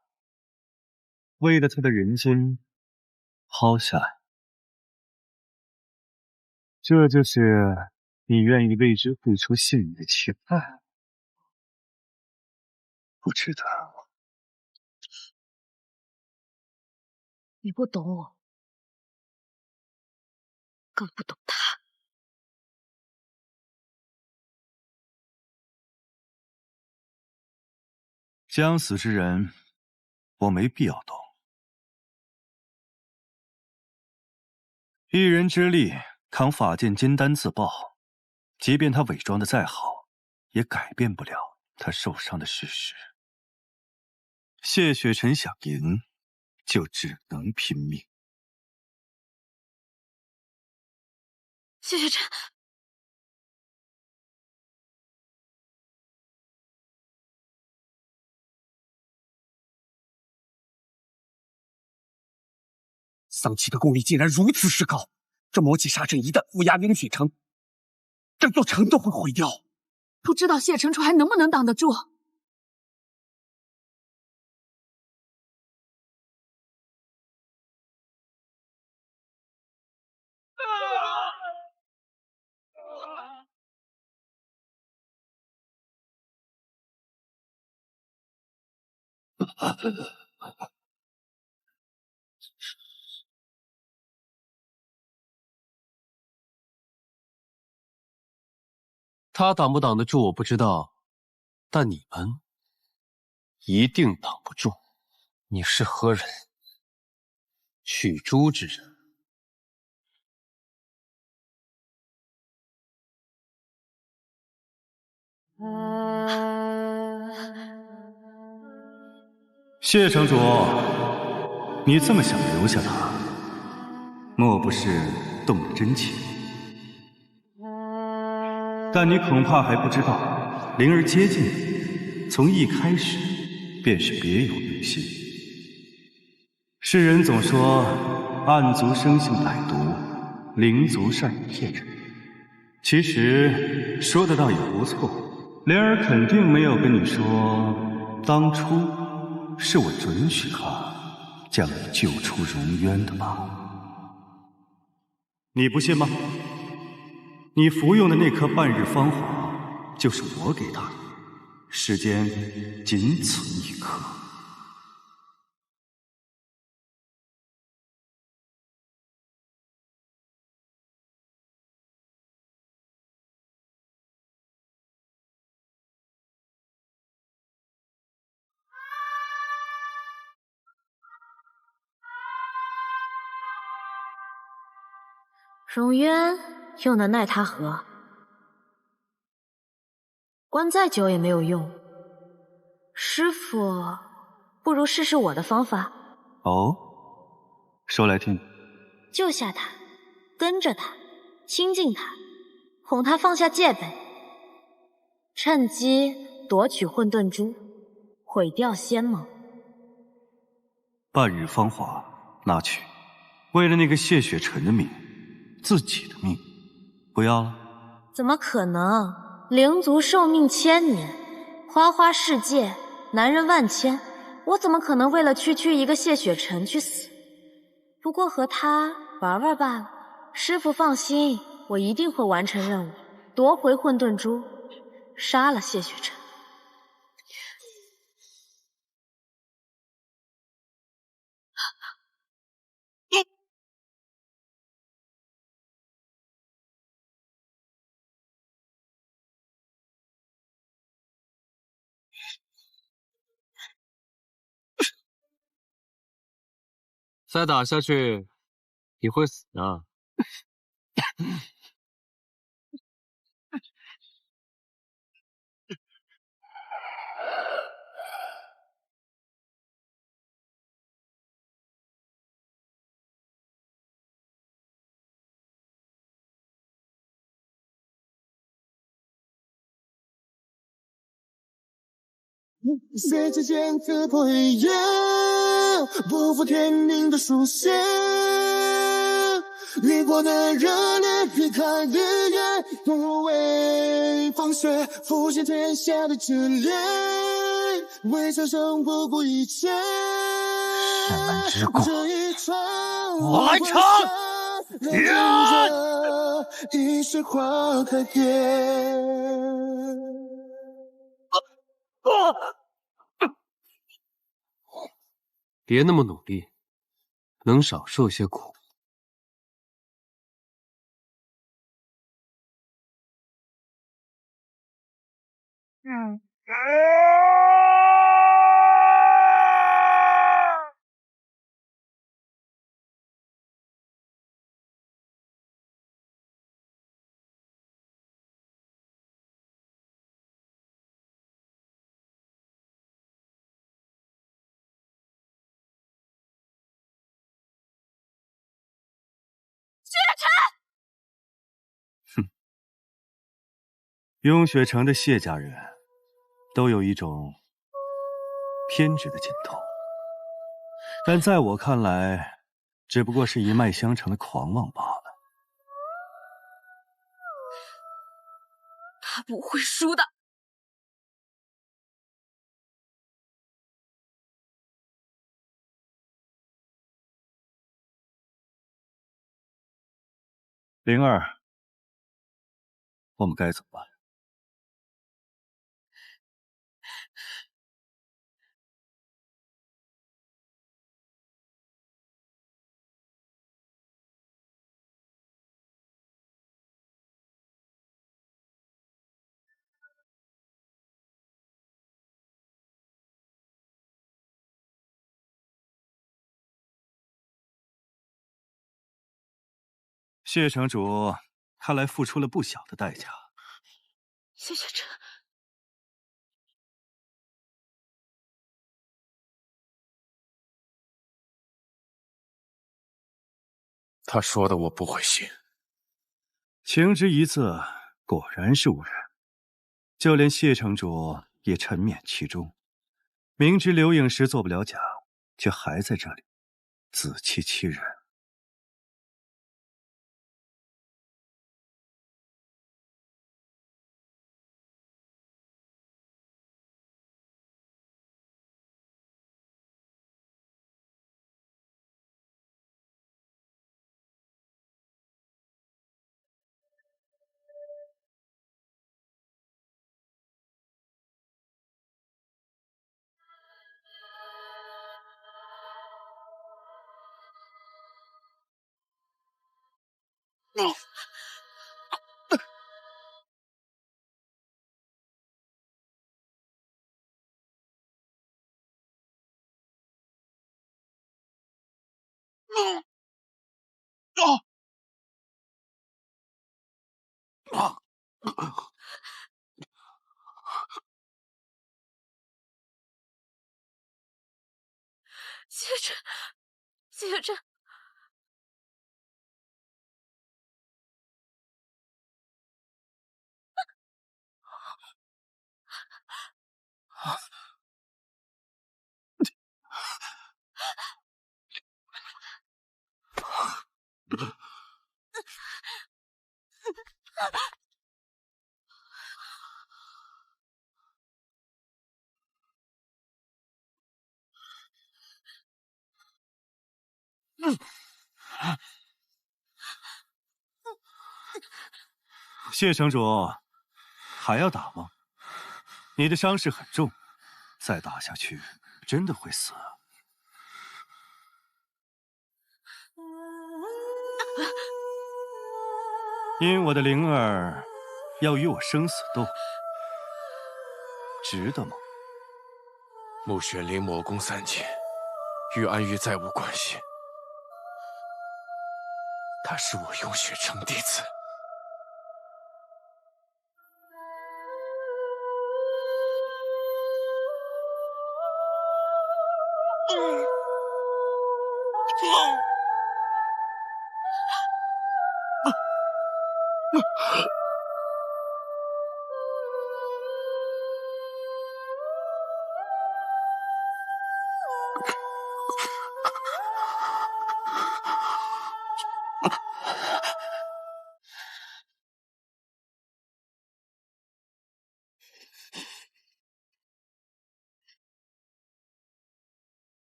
Speaker 1: 为了他的人间抛下来，这就是你愿意为之付出性命的期盼。不值得。
Speaker 4: 你不懂我，更不懂他。
Speaker 1: 将死之人，我没必要懂。一人之力扛法剑金丹自爆，即便他伪装的再好，也改变不了他受伤的事实。谢雪晨想赢，就只能拼命。
Speaker 4: 谢雪晨，
Speaker 8: 丧气的功力竟然如此之高，这魔气沙阵一旦覆压凌雪城，整座城都会毁掉。
Speaker 6: 不知道谢承楚还能不能挡得住？
Speaker 12: 他挡不挡得住我不知道，但你们一定挡不住。你是何人？取珠之人。
Speaker 1: 谢城主，你这么想留下他，莫不是动了真情？但你恐怕还不知道，灵儿接近你，从一开始便是别有用心。世人总说暗族生性歹毒，灵族善于骗人。其实说的倒也不错，灵儿肯定没有跟你说，当初是我准许他将你救出荣渊的吧？你不信吗？你服用的那颗半日芳华，就是我给他的，世间仅此一颗。
Speaker 4: 荣渊又能奈他何？关再久也没有用。师傅，不如试试我的方法。
Speaker 1: 哦，说来听。
Speaker 4: 救下他，跟着他，亲近他，哄他放下戒备，趁机夺取混沌珠，毁掉仙盟。
Speaker 1: 半日芳华拿去，为了那个谢雪晨的命，自己的命不要了？
Speaker 4: 怎么可能？灵族寿命1000年，花花世界，男人万千，我怎么可能为了区区一个谢雪晨去死？不过和他玩玩罢了。师傅放心，我一定会完成任务，夺回混沌珠，杀了谢雪晨。
Speaker 12: 再打下去，你会死的。
Speaker 18: 随着剑刺破黑夜，不负天命的书写。烈火的热烈，劈开日夜，不畏风雪，复现天下的炽烈，为求生不顾一切。
Speaker 7: 山门之过，
Speaker 18: 这一场
Speaker 7: 我来成！
Speaker 18: 一水花开遍。
Speaker 12: 别那么努力，能少受些苦。
Speaker 1: 雍雪城的谢家人都有一种偏执的劲头，但在我看来，只不过是一脉相承的狂妄罢了。
Speaker 4: 他不会输的。
Speaker 1: 灵儿，我们该走了。谢城主看来付出了不小的代价。
Speaker 4: 谢雪晨，
Speaker 10: 他说的我不会信。
Speaker 1: 情之一字，果然是无人。就连谢城主也沉湎其中，明知刘颖石做不了假，却还在这里自欺欺人。
Speaker 4: 谢雪晨，谢雪晨。
Speaker 1: 谢城主，还要打吗？你的伤势很重，再打下去真的会死。因我的灵儿要与我生死斗，值得吗？
Speaker 10: 穆玄灵魔功3劫，与安玉再无关系。他是我雍雪城弟子。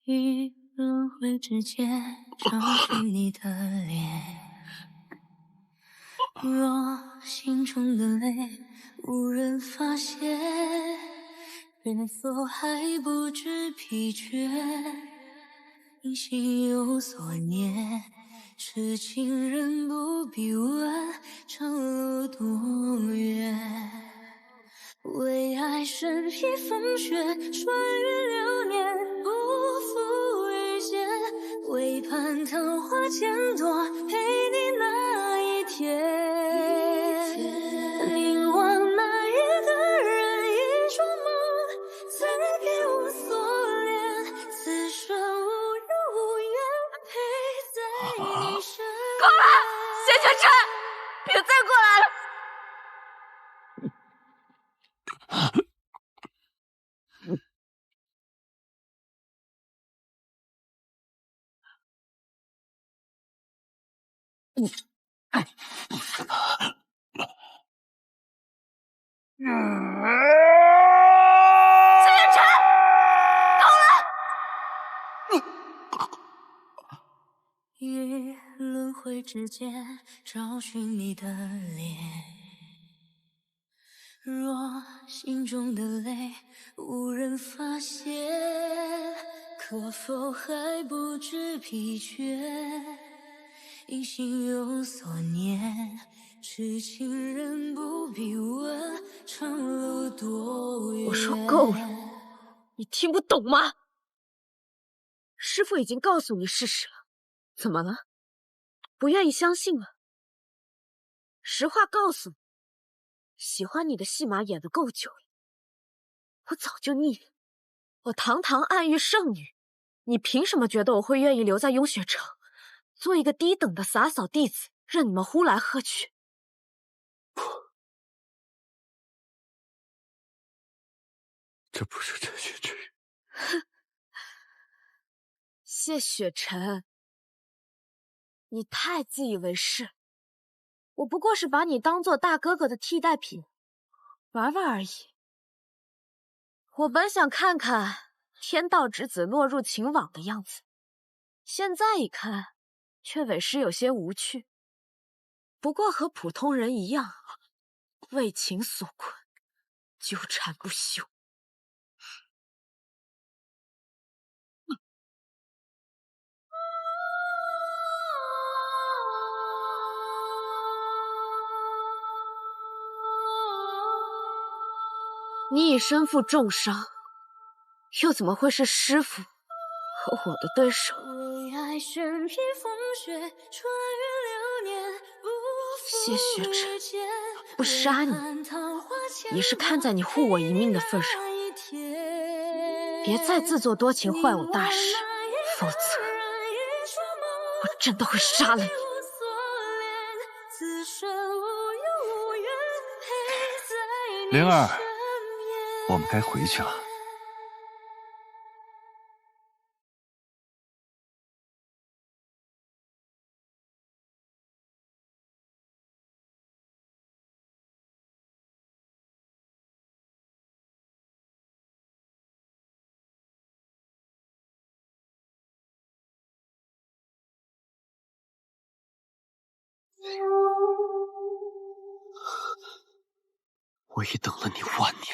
Speaker 19: 于轮回之间找寻你的脸，若心中的泪无人发现，是否还不知疲倦？因心有所念，痴情人不必问长路多远。为爱身披风雪，穿越流年，不负遇见。唯盼桃花渐多，陪你那一天。凝望那一个人，一场梦，再给我锁链。此生无忧无怨，陪在你身边。够了，谢雪晨，别再过来了。谢雪晨，够了！于轮回之间找寻你的脸，若心中的泪无人发现，可否还不知疲倦？因心有所念，痴情人不必问长路多远。
Speaker 4: 我说够了，你听不懂吗？师父已经告诉你事实了，怎么了？不愿意相信了？实话告诉你，喜欢你的戏码演得够久了，我早就腻了。我堂堂暗域圣女，你凭什么觉得我会愿意留在雍雪城，做一个低等的洒扫弟子，任你们呼来喝去？
Speaker 10: 这不是陈雪之语。
Speaker 4: 哼，谢雪晨，你太自以为是。我不过是把你当做大哥哥的替代品，玩玩而已。我本想看看天道之子落入情网的样子，现在一看，却委实有些无趣。不过和普通人一样，为情所困，纠缠不休。你已身负重伤，又怎么会是师父和我的对手？谢雪晨，不杀你，也是看在你护我一命的份上。别再自作多情坏我大事，否则我真的会杀了你。
Speaker 1: 灵儿，我们该回去了。
Speaker 12: 我已等了你万年。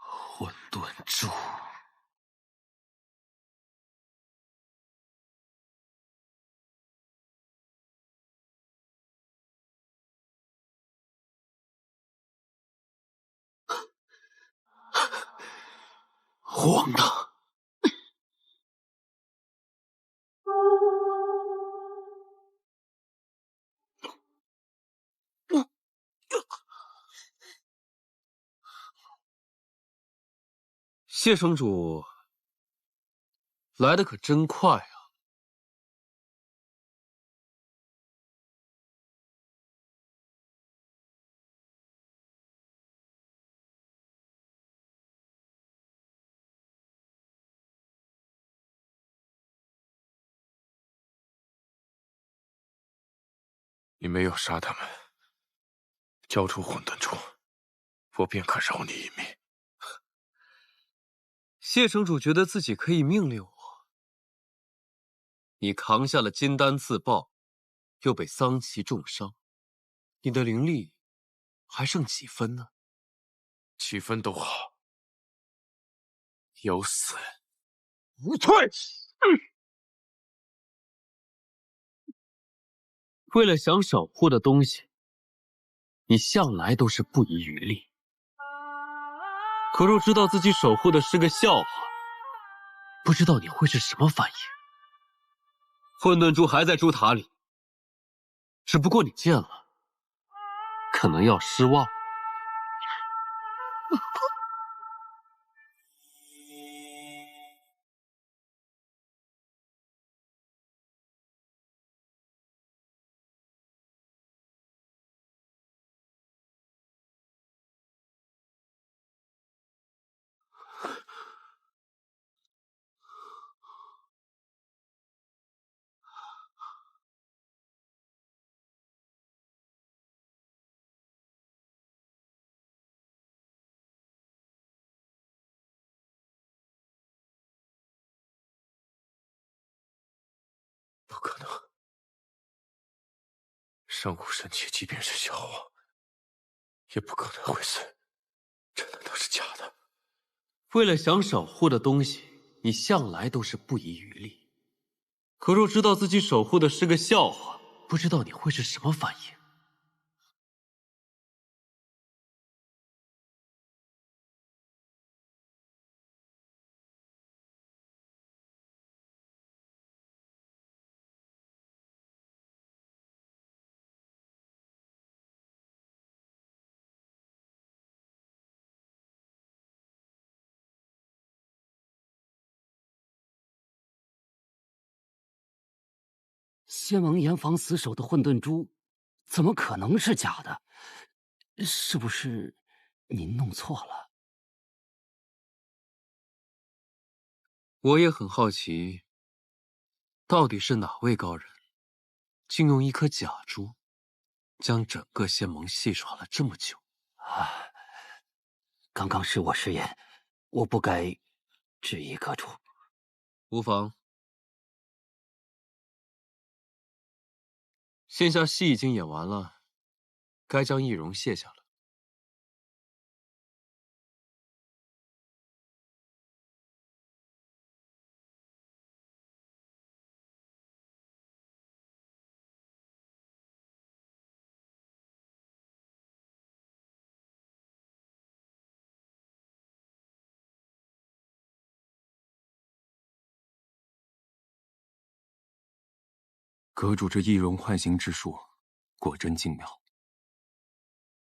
Speaker 12: 混沌珠。荒唐！谢城主来的可真快啊！
Speaker 10: 你没有杀他们，交出混沌珠，我便可饶你一命。
Speaker 12: 谢城主觉得自己可以命令我，你扛下了金丹自爆，又被桑奇重伤，你的灵力还剩几分呢？
Speaker 10: 几分都好，有死
Speaker 12: 无退。为了想守护的东西，你向来都是不遗余力。可若知道自己守护的是个笑话，不知道你会是什么反应。混沌珠还在珠塔里，只不过你见了，可能要失望。
Speaker 10: 不可能，上古神器即便是笑话，也不可能会死，这难道是假的？
Speaker 12: 为了想守护的东西，你向来都是不遗余力。可若知道自己守护的是个笑话，不知道你会是什么反应。
Speaker 7: 仙王严防死守的混沌珠，怎么可能是假的？是不是您弄错了？
Speaker 12: 我也很好奇，到底是哪位高人，竟用一颗假珠，将整个仙盟戏耍了这么久？
Speaker 7: 啊，刚刚是我失言，我不该质疑阁主。
Speaker 12: 无妨。线下戏已经演完了，该将易容卸下了。
Speaker 20: 阁主这易容唤形之术，果真精妙。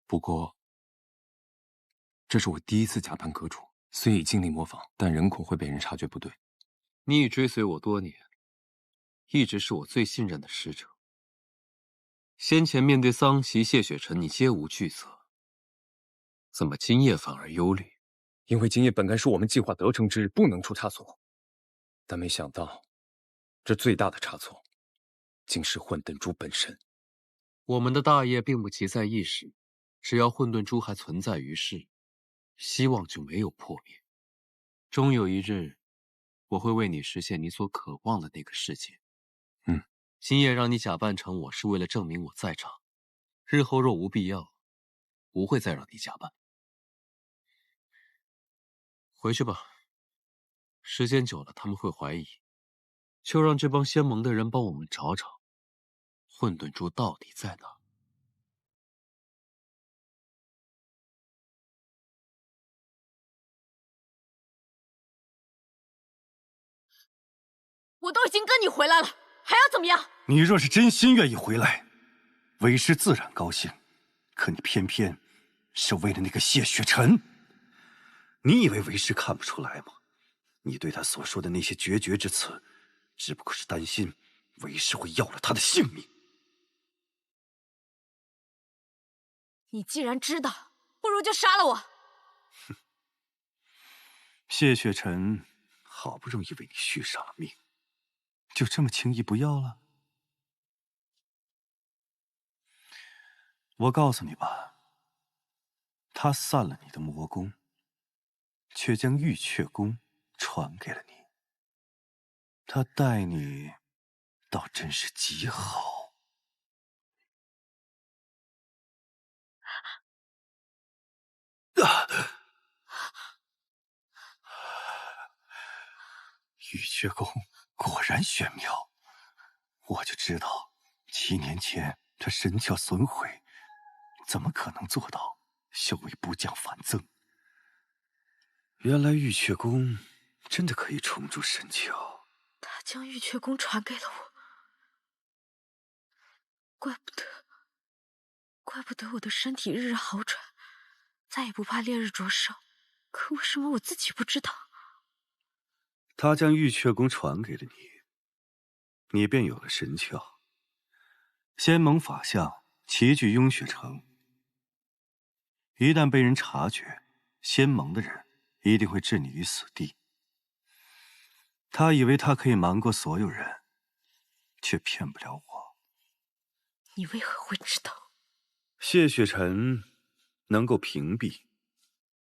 Speaker 20: 不过，这是我第一次假扮阁主，虽已尽力模仿，但仍恐会被人察觉不对。
Speaker 12: 你已追随我多年，一直是我最信任的使者。先前面对桑奇、谢雪晨，你皆无惧色，怎么今夜反而忧虑？
Speaker 20: 因为今夜本该是我们计划得逞之日，不能出差错。但没想到，这最大的差错，竟是混沌珠本身。
Speaker 12: 我们的大业并不急在一时，只要混沌珠还存在于世，希望就没有破灭。终有一日，我会为你实现你所渴望的那个世界。星夜让你假扮成我，是为了证明我在场。日后若无必要，不会再让你假扮。回去吧，时间久了他们会怀疑。就让这帮仙盟的人帮我们找找，混沌珠到底在哪。
Speaker 4: 我都已经跟你回来了，还要怎么样？
Speaker 1: 你若是真心愿意回来，为师自然高兴。可你偏偏是为了那个谢雪晨。你以为为师看不出来吗？你对他所说的那些决绝之词，只不过是担心为师会要了他的性命。
Speaker 4: 你既然知道，不如就杀了我。
Speaker 1: 谢雪晨好不容易为你续上了命，就这么轻易不要了？我告诉你吧，他散了你的魔功，却将玉阙宫传给了你。他待你倒真是极好。玉阙宫果然玄妙，我就知道7年前这神窍损毁，怎么可能做到修为不降反增？原来玉阙宫真的可以重铸神窍。
Speaker 4: 他将玉阙宫传给了我，怪不得我的身体日日好转，再也不怕烈日灼烧。可为什么我自己不知道？
Speaker 1: 他将玉阙宫传给了你，你便有了神窍。仙盟法相齐聚雍雪城，一旦被人察觉，仙盟的人一定会置你于死地。他以为他可以瞒过所有人，却骗不了我。
Speaker 4: 你为何会知道？
Speaker 1: 谢雪晨能够屏蔽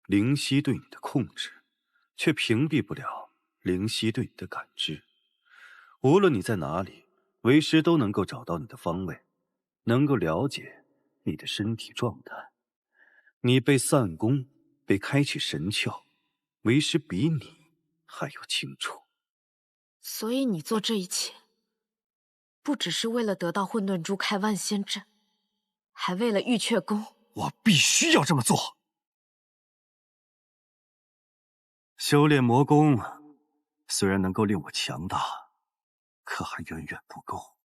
Speaker 1: 灵犀对你的控制，却屏蔽不了灵犀对你的感知。无论你在哪里，为师都能够找到你的方位，能够了解你的身体状态。你被散功，被开启神窍，为师比你还要清楚。
Speaker 4: 所以你做这一切，不只是为了得到混沌珠开万仙阵，还为了玉阙宫。
Speaker 1: 我必须要这么做。修炼魔功虽然能够令我强大，可还远远不够。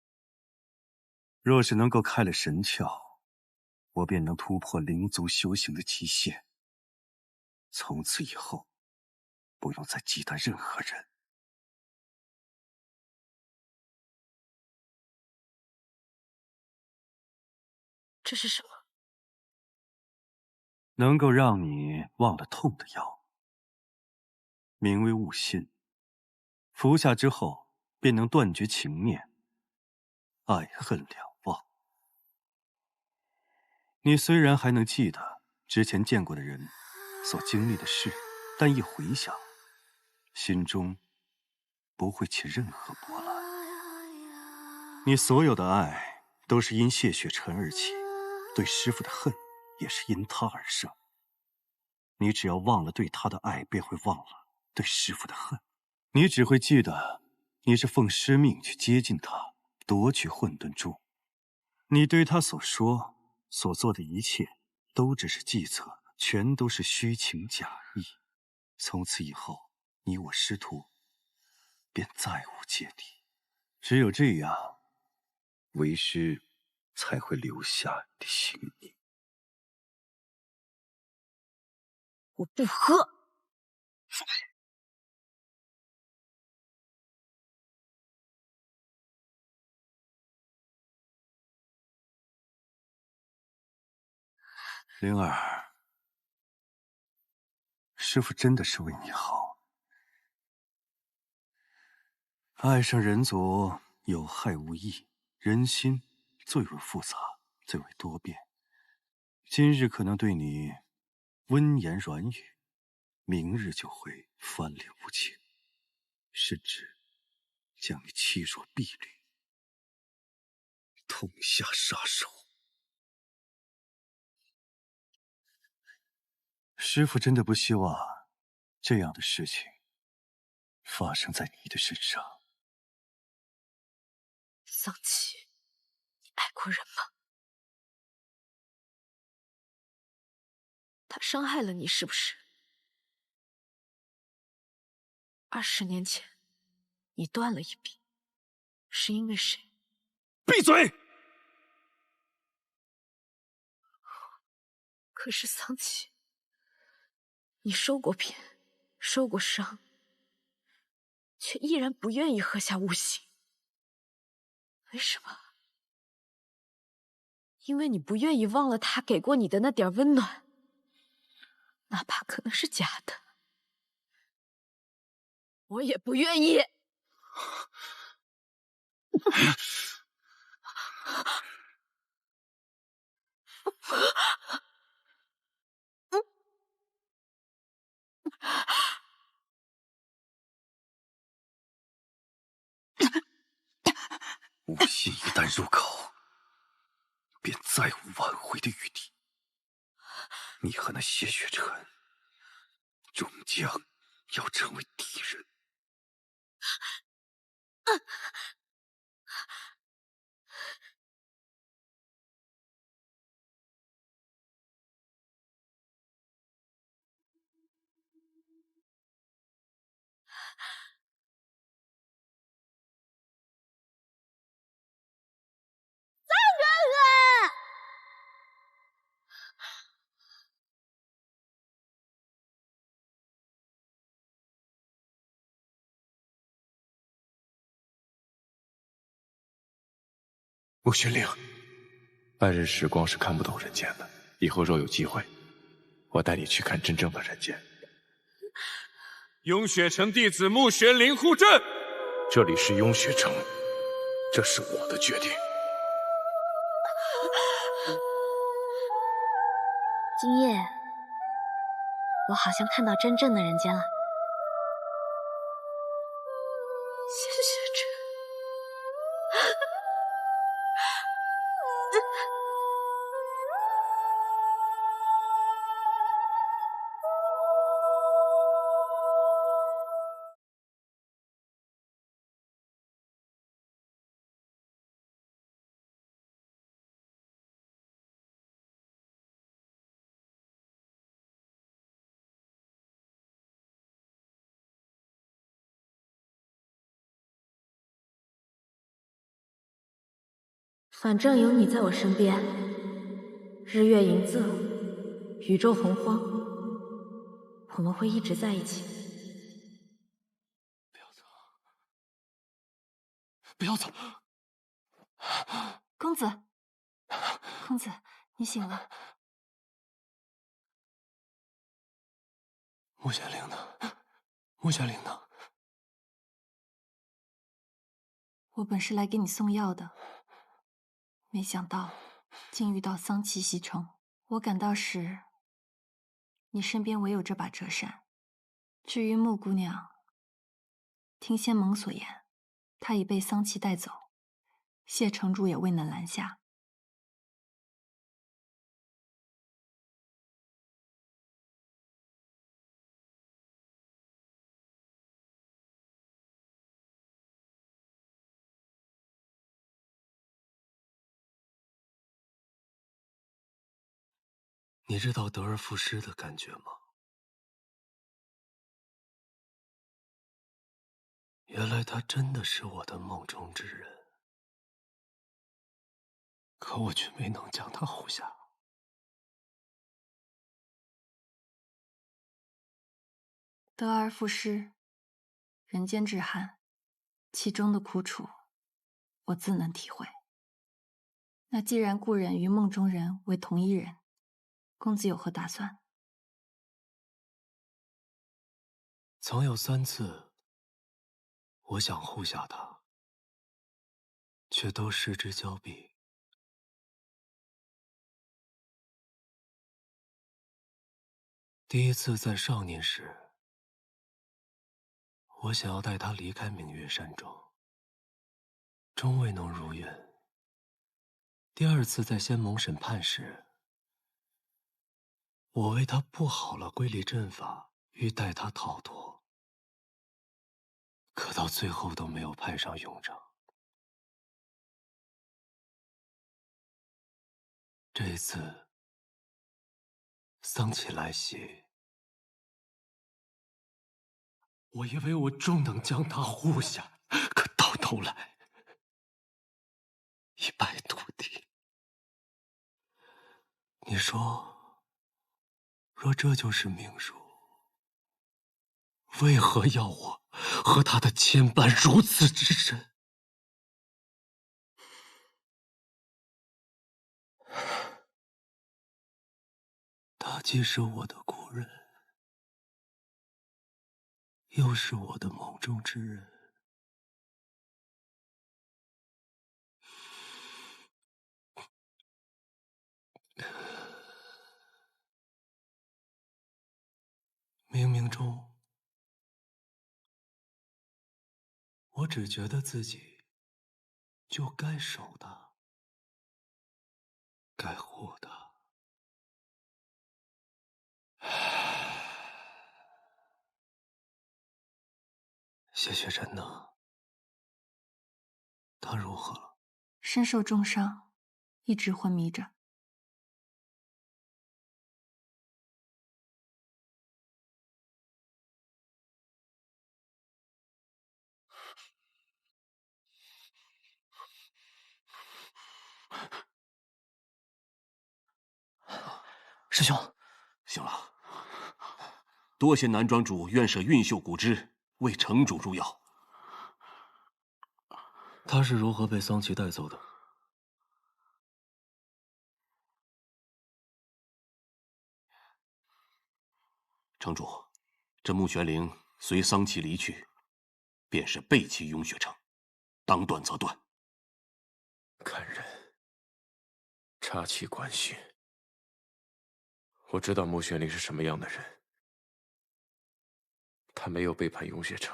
Speaker 1: 若是能够开了神窍，我便能突破灵族修行的极限。从此以后，不用再忌惮任何人。
Speaker 4: 这是什么？
Speaker 1: 能够让你忘了痛的药，名为悟心。服下之后，便能断绝情念，爱恨两忘。你虽然还能记得之前见过的人所经历的事，但一回想，心中不会起任何波澜。你所有的爱都是因谢雪晨而起，对师父的恨也是因他而生。你只要忘了对他的爱，便会忘了对师父的恨。你只会记得你是奉师命去接近他，夺取混沌珠。你对他所说所做的一切都只是计策，全都是虚情假意。从此以后，你我师徒便再无芥蒂。只有这样，为师才会留下你的性命。
Speaker 4: 我不喝。
Speaker 1: 灵儿，师父真的是为你好。爱上人族有害无益，人心最为复杂，最为多变。今日可能对你温言软语，明日就会翻脸无情，甚至将你弃若敝履，痛下杀手。师父真的不希望这样的事情发生在你的身上。
Speaker 4: 桑琪，你爱过人吗？他伤害了你是不是？20年前，你断了一臂，是因为谁？
Speaker 1: 闭嘴！
Speaker 4: 可是桑琪，你受过骗，受过伤，却依然不愿意喝下悟刑。为什么？因为你不愿意忘了他给过你的那点温暖，哪怕可能是假的。我也不愿意。
Speaker 1: 悟性一旦入口，便再无挽回的余地。你和那谢雪晨终将要成为敌人。
Speaker 10: 穆玄灵，半日时光是看不懂人间的。以后若有机会，我带你去看真正的人间。
Speaker 14: 雍雪城弟子穆玄灵护阵。
Speaker 10: 这里是雍雪城，这是我的决定。
Speaker 4: 今夜，我好像看到真正的人间了。谢雪晨。反正有你在我身边，日月盈昃，宇宙洪荒，我们会一直在一起。
Speaker 20: 不要走！
Speaker 16: 公子，公子，你醒了。
Speaker 20: 穆玄灵呢？穆玄灵呢？
Speaker 16: 我本是来给你送药的，没想到竟遇到桑琪袭城。我赶到时，你身边唯有这把折扇。至于穆姑娘，听仙盟所言，她已被桑琪带走，谢城主也未能拦下。
Speaker 12: 你知道得而复失的感觉吗？原来他真的是我的梦中之人，可我却没能将他护下。
Speaker 16: 得而复失，人间至汉，其中的苦楚，我自能体会。那既然故人与梦中人为同一人，公子有何打算？
Speaker 12: 曾有3次，我想护下他，却都失之交臂。第一次在少年时，我想要带他离开明月山庄，终未能如愿。第二次在仙盟审判时，我为他布好了瑰丽阵法，欲带他逃脱，可到最后都没有派上用场。这一次，桑琪来袭，我以为我终能将他护下，可到头来一败涂地。你说，若这就是命数，为何要我和他的牵绊如此之深？他既是我的故人，又是我的梦中之人。冥冥中，我只觉得自己就该守他，该护他。谢雪晨呢？他如何了？
Speaker 16: 身受重伤，一直昏迷着。
Speaker 21: 师兄，行了，多谢南庄主愿舍运秀骨枝，为城主入药。
Speaker 12: 他是如何被桑琪带走的？
Speaker 21: 城主，这穆玄灵随桑琪离去，便是背弃雍雪城，当断则断。
Speaker 10: 看人，插旗关系。我知道穆玄灵是什么样的人，他没有背叛雍雪城，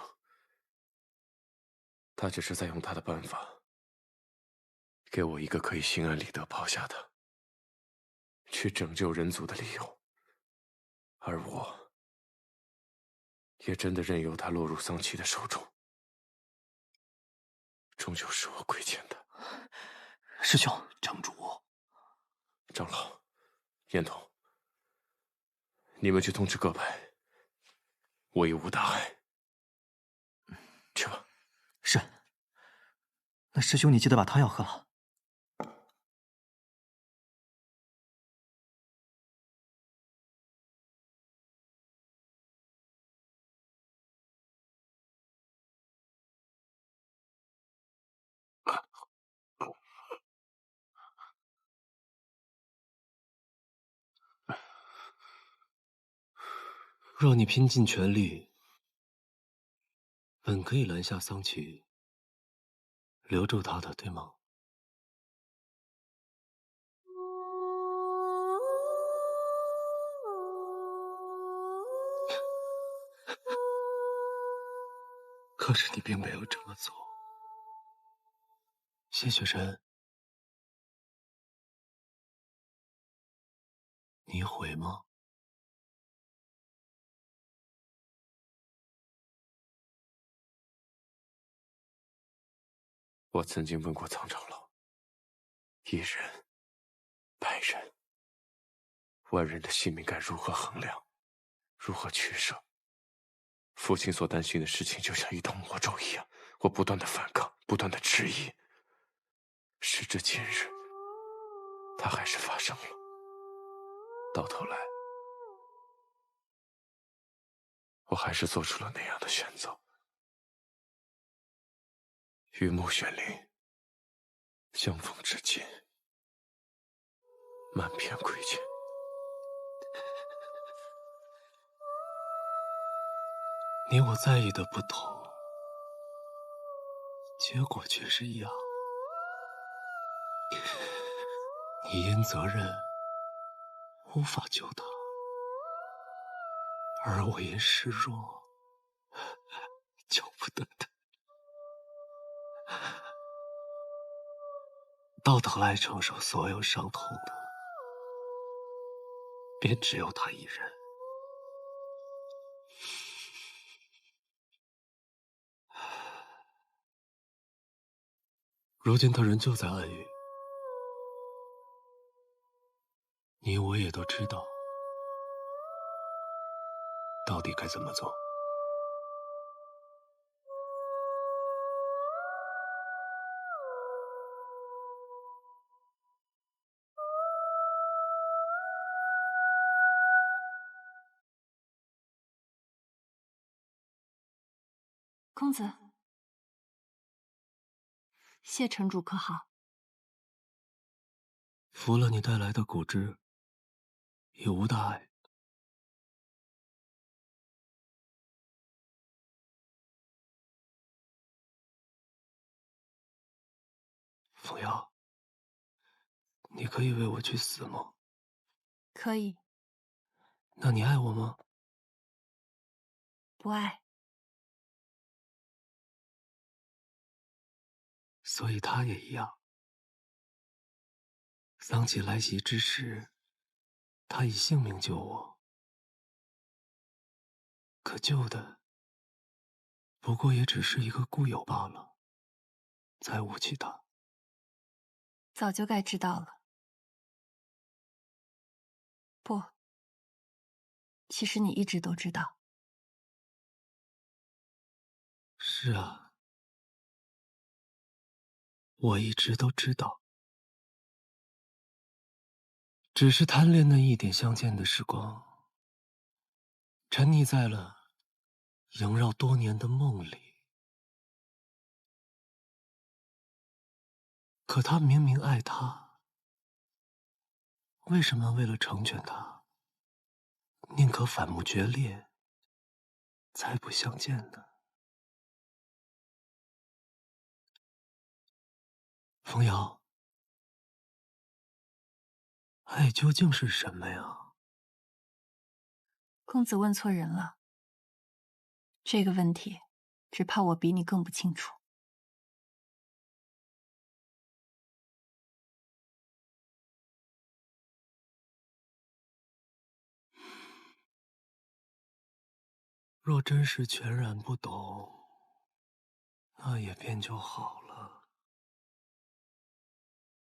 Speaker 10: 他只是在用他的办法，给我一个可以心安理得抛下他，去拯救人族的理由，而我，也真的任由他落入桑琪的手中，终究是我亏欠他。
Speaker 21: 师兄，城主，
Speaker 10: 长老，燕童。你们去通知各派，我已无大碍。去吧。
Speaker 22: 是。那师兄，你记得把汤药喝了。
Speaker 12: 若你拼尽全力，本可以拦下桑琪，留住他的，对吗？可是你并没有这么做，谢雪晨，你悔吗？
Speaker 10: 我曾经问过苍长老，一人、百人、万人的性命该如何衡量，如何取舍？父亲所担心的事情就像一道魔咒一样，我不断的反抗，不断的质疑。时至今日，它还是发生了。到头来，我还是做出了那样的选择。与穆玄灵相逢至今，满篇亏欠。
Speaker 12: 你我在意的不同，结果却是一样。你因责任无法救他，而我因示弱，救不得他。到头来承受所有伤痛的，便只有他一人。如今他仍旧在暗狱，你我也都知道，到底该怎么做。
Speaker 16: 公子，谢城主可好？
Speaker 12: 服了你带来的蛊汁，也无大碍。凤瑶，你可以为我去死吗？
Speaker 16: 可以。
Speaker 12: 那你爱我吗？
Speaker 16: 不爱。
Speaker 12: 所以他也一样。桑启来袭之时，他以性命救我，可救的不过也只是一个故友罢了，再无其他。
Speaker 16: 早就该知道了。不，其实你一直都知道。
Speaker 12: 是啊，我一直都知道，只是贪恋那一点相见的时光，沉溺在了萦绕多年的梦里。可他明明爱他，为什么为了成全他，宁可反目决裂，再不相见呢？凤瑶，爱究竟是什么呀？
Speaker 16: 公子问错人了。这个问题，只怕我比你更不清楚。
Speaker 12: 若真是全然不懂，那也便就好了。